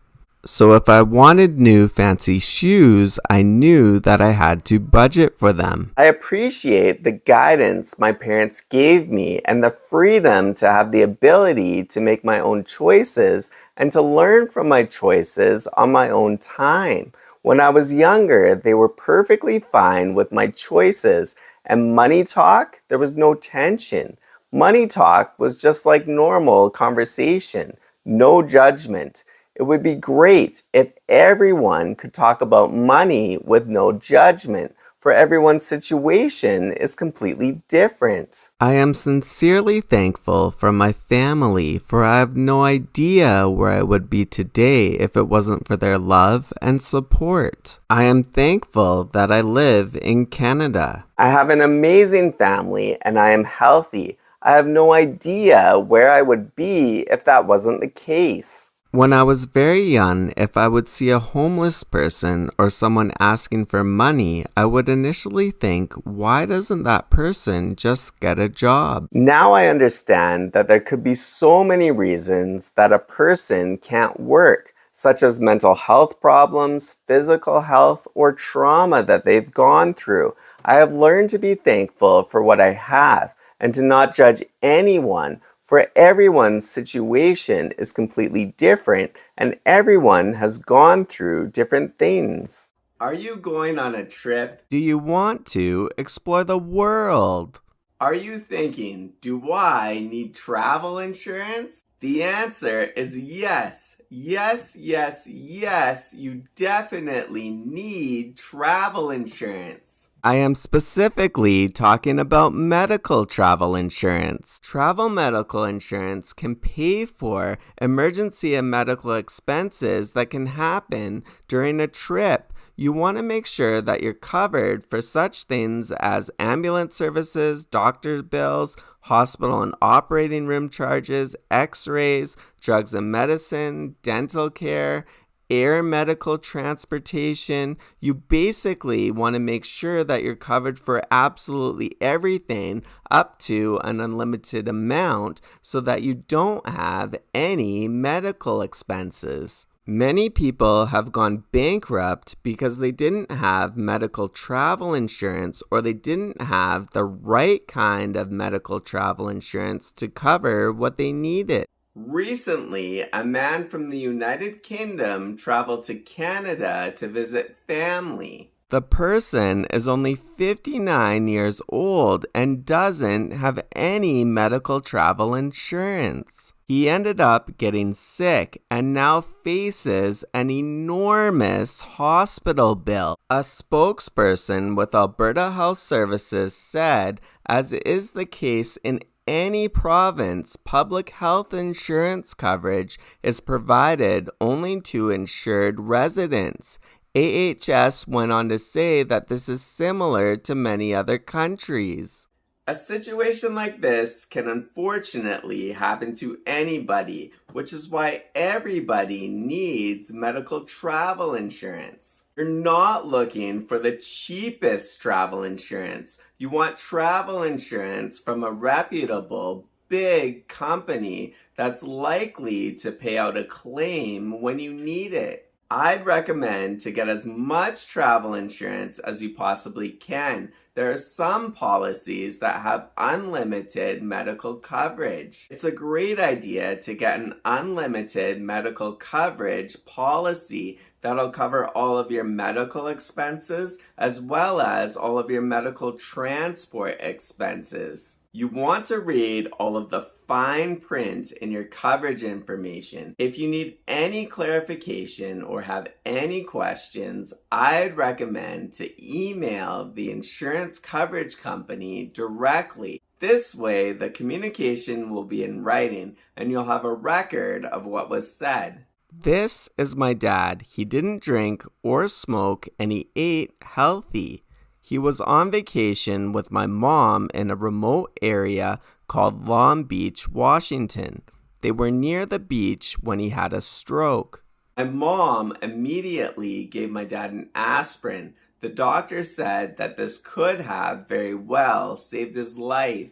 So if I wanted new fancy shoes, I knew that I had to budget for them. I appreciate the guidance my parents gave me and the freedom to have the ability to make my own choices and to learn from my choices on my own time. When I was younger, they were perfectly fine with my choices, and money talk, there was no tension. Money talk was just like normal conversation, no judgment. It would be great if everyone could talk about money with no judgment, for everyone's situation is completely different. I am sincerely thankful for my family, for I have no idea where I would be today if it wasn't for their love and support. I am thankful that I live in Canada. I have an amazing family and I am healthy. I have no idea where I would be if that wasn't the case. When I was very young, if I would see a homeless person or someone asking for money, I would initially think, why doesn't that person just get a job? Now I understand that there could be so many reasons that a person can't work, such as mental health problems, physical health, or trauma that they've gone through. I have learned to be thankful for what I have and to not judge anyone, for everyone's situation is completely different and everyone has gone through different things. Are you going on a trip? Do you want to explore the world? Are you thinking, do I need travel insurance? The answer is yes. Yes, yes, yes, you definitely need travel insurance. I am specifically talking about medical travel insurance. Travel medical insurance can pay for emergency and medical expenses that can happen during a trip. You want to make sure that you're covered for such things as ambulance services, doctor's bills, hospital and operating room charges, x-rays, drugs and medicine, dental care, air medical transportation. You basically want to make sure that you're covered for absolutely everything up to an unlimited amount so that you don't have any medical expenses. Many people have gone bankrupt because they didn't have medical travel insurance or they didn't have the right kind of medical travel insurance to cover what they needed. Recently, a man from the United Kingdom traveled to Canada to visit family. The person is only 59 years old and doesn't have any medical travel insurance. He ended up getting sick and now faces an enormous hospital bill. A spokesperson with Alberta Health Services said, as is the case in any province, public health insurance coverage is provided only to insured residents. AHS went on to say that this is similar to many other countries. A situation like this can unfortunately happen to anybody, which is why everybody needs medical travel insurance. You're not looking for the cheapest travel insurance. You want travel insurance from a reputable, big company that's likely to pay out a claim when you need it. I'd recommend to get as much travel insurance as you possibly can. There are some policies that have unlimited medical coverage. It's a great idea to get an unlimited medical coverage policy that'll cover all of your medical expenses as well as all of your medical transport expenses. You want to read all of the fine print in your coverage information. If you need any clarification or have any questions, I'd recommend to email the insurance coverage company directly. This way, the communication will be in writing and you'll have a record of what was said. This is my dad. He didn't drink or smoke and he ate healthy. He was on vacation with my mom in a remote area called Long Beach, Washington. They were near the beach when he had a stroke. My mom immediately gave my dad an aspirin. The doctor said that this could have very well saved his life.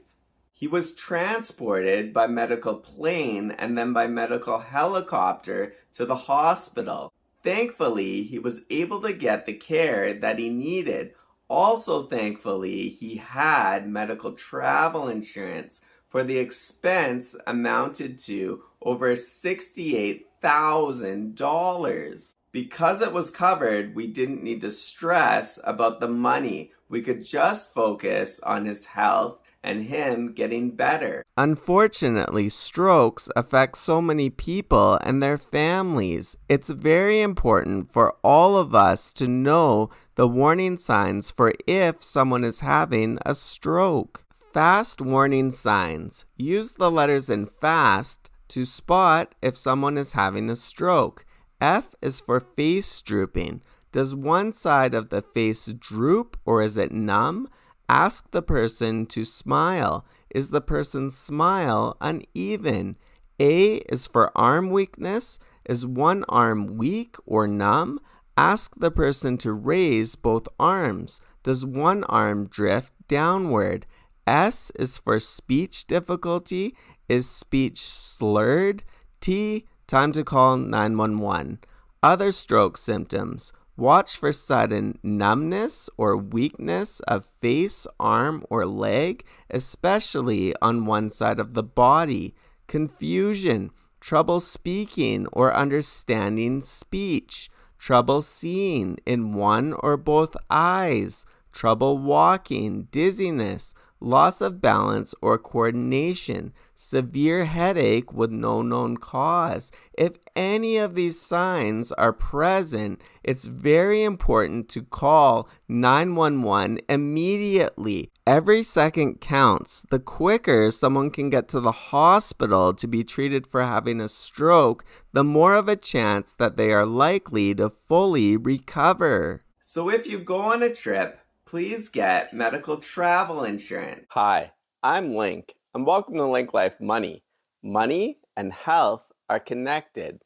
He was transported by medical plane and then by medical helicopter to the hospital. Thankfully, he was able to get the care that he needed. Also, thankfully, he had medical travel insurance, for the expense amounted to over $68,000. Because it was covered, we didn't need to stress about the money. We could just focus on his health and him getting better. Unfortunately, strokes affect so many people and their families. It's very important for all of us to know the warning signs for if someone is having a stroke. Fast warning signs. Use the letters in FAST to spot if someone is having a stroke. F is for face drooping. Does one side of the face droop or is it numb? Ask the person to smile. Is the person's smile uneven? A is for arm weakness. Is one arm weak or numb? Ask the person to raise both arms. Does one arm drift downward? S is for speech difficulty. Is speech slurred? T, time to call 911. Other stroke symptoms. Watch for sudden numbness or weakness of face, arm, or leg, especially on one side of the body. Confusion, trouble speaking or understanding speech. Trouble seeing in one or both eyes. Trouble walking, dizziness, loss of balance or coordination, severe headache with no known cause. If any of these signs are present, it's very important to call 911 immediately. Every second counts. The quicker someone can get to the hospital to be treated for having a stroke, the more of a chance that they are likely to fully recover. So if you go on a trip, please get medical travel insurance. Hi, I'm Link, and welcome to Link Life Money. Money and health are connected.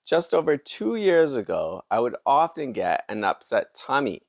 Just over 2 years ago, I would often get an upset tummy.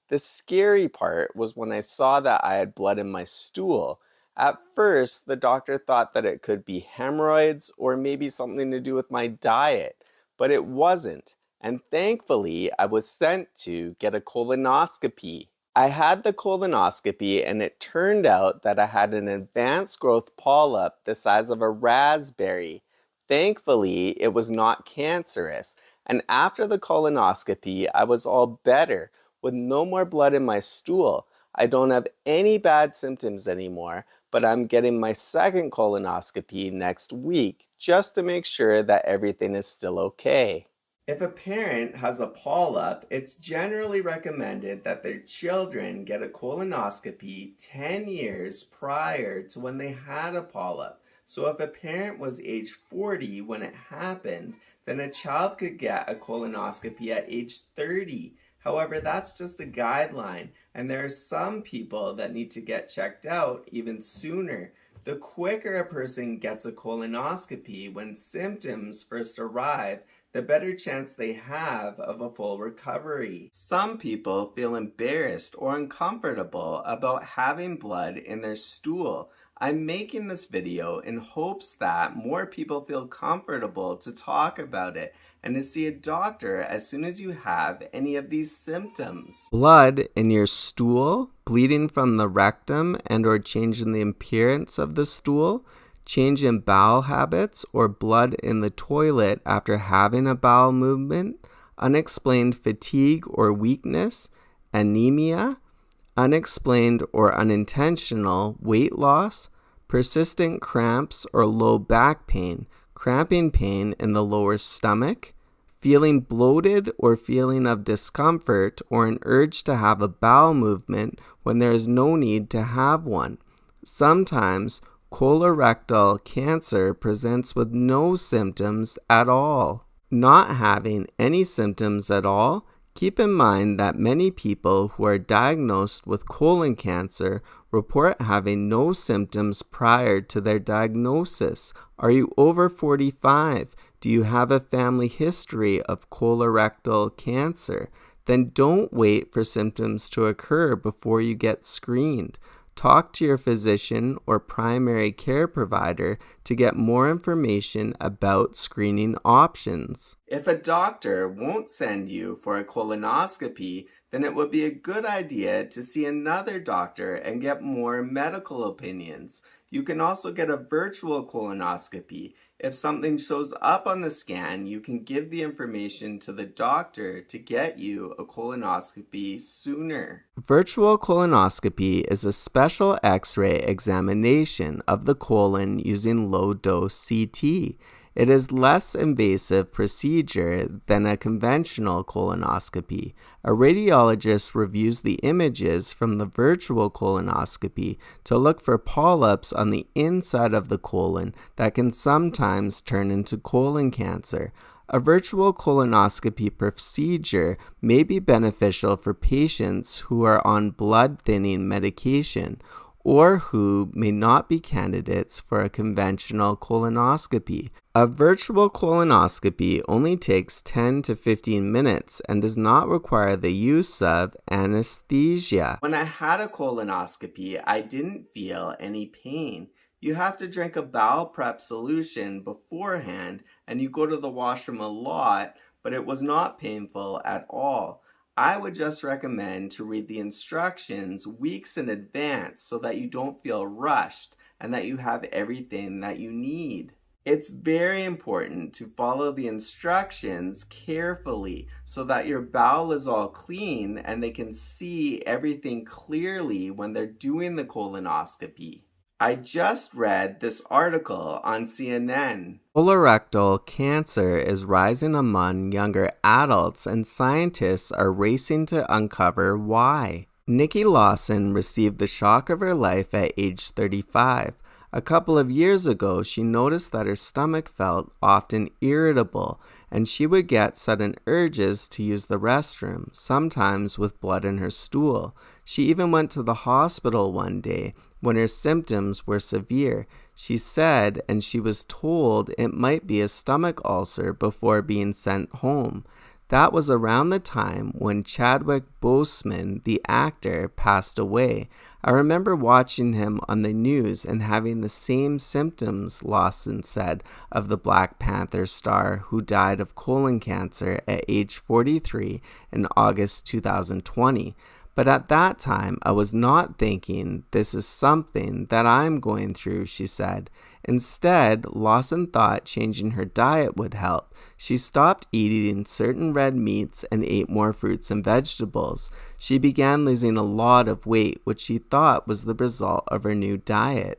The scary part was when I saw that I had blood in my stool. At first, the doctor thought that it could be hemorrhoids or maybe something to do with my diet, but it wasn't. And thankfully, I was sent to get a colonoscopy. I had the colonoscopy and it turned out that I had an advanced growth polyp the size of a raspberry. Thankfully, it was not cancerous, and after the colonoscopy, I was all better with no more blood in my stool. I don't have any bad symptoms anymore, but I'm getting my second colonoscopy next week just to make sure that everything is still okay. If a parent has a polyp, it's generally recommended that their children get a colonoscopy 10 years prior to when they had a polyp. So if a parent was age 40 when it happened, then a child could get a colonoscopy at age 30. However, that's just a guideline, and there are some people that need to get checked out even sooner. The quicker a person gets a colonoscopy when symptoms first arrive, the better chance they have of a full recovery. Some people feel embarrassed or uncomfortable about having blood in their stool. I'm making this video in hopes that more people feel comfortable to talk about it and to see a doctor as soon as you have any of these symptoms. Blood in your stool, bleeding from the rectum and or change in the appearance of the stool, change in bowel habits or blood in the toilet after having a bowel movement, unexplained fatigue or weakness, anemia, unexplained or unintentional weight loss, persistent cramps or low back pain, cramping pain in the lower stomach, feeling bloated or feeling of discomfort or an urge to have a bowel movement when there is no need to have one. Sometimes colorectal cancer presents with no symptoms at all. Not having any symptoms at all Keep in mind that many people who are diagnosed with colon cancer report having no symptoms prior to their diagnosis. Are you over 45? Do you have a family history of colorectal cancer? Then don't wait for symptoms to occur before you get screened. Talk to your physician or primary care provider to get more information about screening options. If a doctor won't send you for a colonoscopy, then it would be a good idea to see another doctor and get more medical opinions. You can also get a virtual colonoscopy. If something shows up on the scan, you can give the information to the doctor to get you a colonoscopy sooner. Virtual colonoscopy is a special X-ray examination of the colon using low-dose CT. It is less invasive procedure than a conventional colonoscopy. A radiologist reviews the images from the virtual colonoscopy to look for polyps on the inside of the colon that can sometimes turn into colon cancer. A virtual colonoscopy procedure may be beneficial for patients who are on blood-thinning medication or who may not be candidates for a conventional colonoscopy. A virtual colonoscopy only takes 10 to 15 minutes and does not require the use of anesthesia. When I had a colonoscopy, I didn't feel any pain. You have to drink a bowel prep solution beforehand, and you go to the washroom a lot, but it was not painful at all. I would just recommend to read the instructions weeks in advance so that you don't feel rushed and that you have everything that you need. It's very important to follow the instructions carefully so that your bowel is all clean and they can see everything clearly when they're doing the colonoscopy. I just read this article on CNN. Colorectal cancer is rising among younger adults, and scientists are racing to uncover why. Nikki Lawson received the shock of her life at age 35. A couple of years ago, she noticed that her stomach felt often irritable, and she would get sudden urges to use the restroom, sometimes with blood in her stool. She even went to the hospital one day when her symptoms were severe. She said, and she was told it might be a stomach ulcer before being sent home. That was around the time when Chadwick Boseman, the actor, passed away. I remember watching him on the news and having the same symptoms, Lawson said, of the Black Panther star who died of colon cancer at age 43 in August 2020. But at that time, I was not thinking, this is something that I'm going through, she said. Instead, Lawson thought changing her diet would help. She stopped eating certain red meats and ate more fruits and vegetables. She began losing a lot of weight, which she thought was the result of her new diet.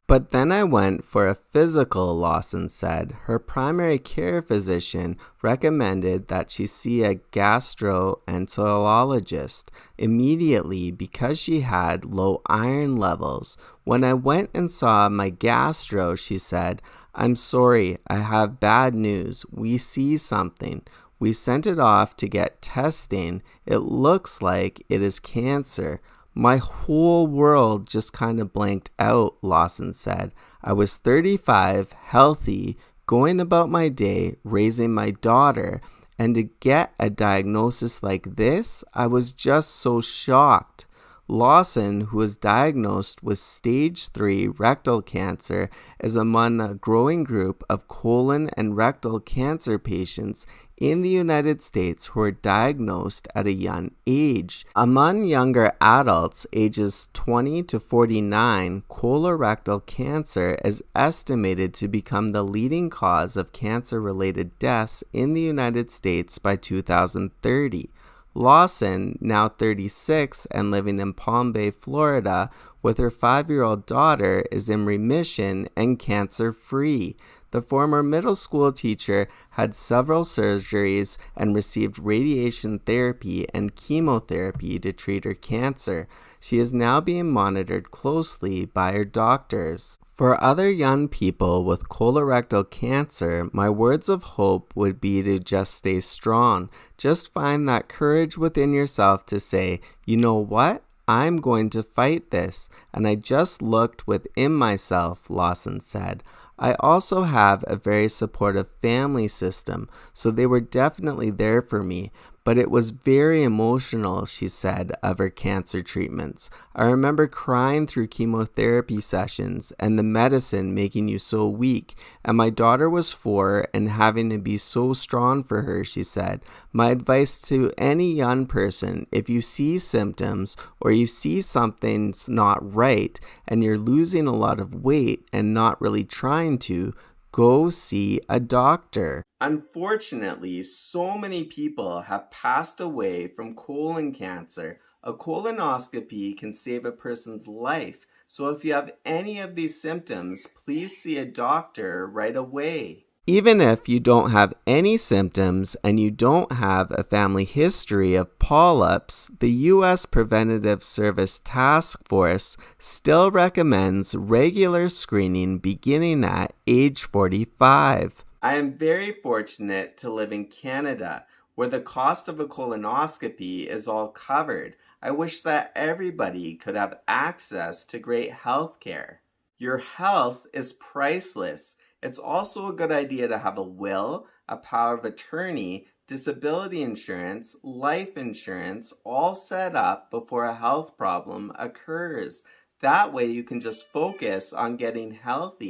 But then I went for a physical, Lawson said. Her primary care physician recommended that she see a gastroenterologist immediately because she had low iron levels. When I went and saw my gastro, she said, "I'm sorry, I have bad news. We see something. We sent it off to get testing. It looks like it is cancer." My whole world just kind of blanked out, Lawson said. I was 35, healthy, going about my day, raising my daughter, and to get a diagnosis like this, I was just so shocked. Lawson, who was diagnosed with stage 3 rectal cancer, is among a growing group of colon and rectal cancer patients in the United States who are diagnosed at a young age. Among younger adults ages 20 to 49, colorectal cancer is estimated to become the leading cause of cancer-related deaths in the United States by 2030. Lawson, now 36 and living in Palm Bay, Florida, with her 5-year-old daughter, is in remission and cancer-free. The former middle school teacher had several surgeries and received radiation therapy and chemotherapy to treat her cancer. She is now being monitored closely by her doctors. For other young people with colorectal cancer, my words of hope would be to just stay strong. Just find that courage within yourself to say, you know what? I'm going to fight this. And I just looked within myself, Lawson said. I also have a very supportive family system, so they were definitely there for me. But it was very emotional, she said, of her cancer treatments. I remember crying through chemotherapy sessions and the medicine making you so weak. And my daughter was 4 and having to be so strong for her, she said. My advice to any young person, if you see symptoms or you see something's not right and you're losing a lot of weight and not really trying to, go see a doctor. Unfortunately, so many people have passed away from colon cancer. A colonoscopy can save a person's life. So if you have any of these symptoms, please see a doctor right away. Even if you don't have any symptoms and you don't have a family history of polyps, the U.S. Preventative Service Task Force still recommends regular screening beginning at age 45. I am very fortunate to live in Canada, where the cost of a colonoscopy is all covered. I wish that everybody could have access to great health care. Your health is priceless. It's also a good idea to have a will, a power of attorney, disability insurance, life insurance, all set up before a health problem occurs. That way you can just focus on getting healthy.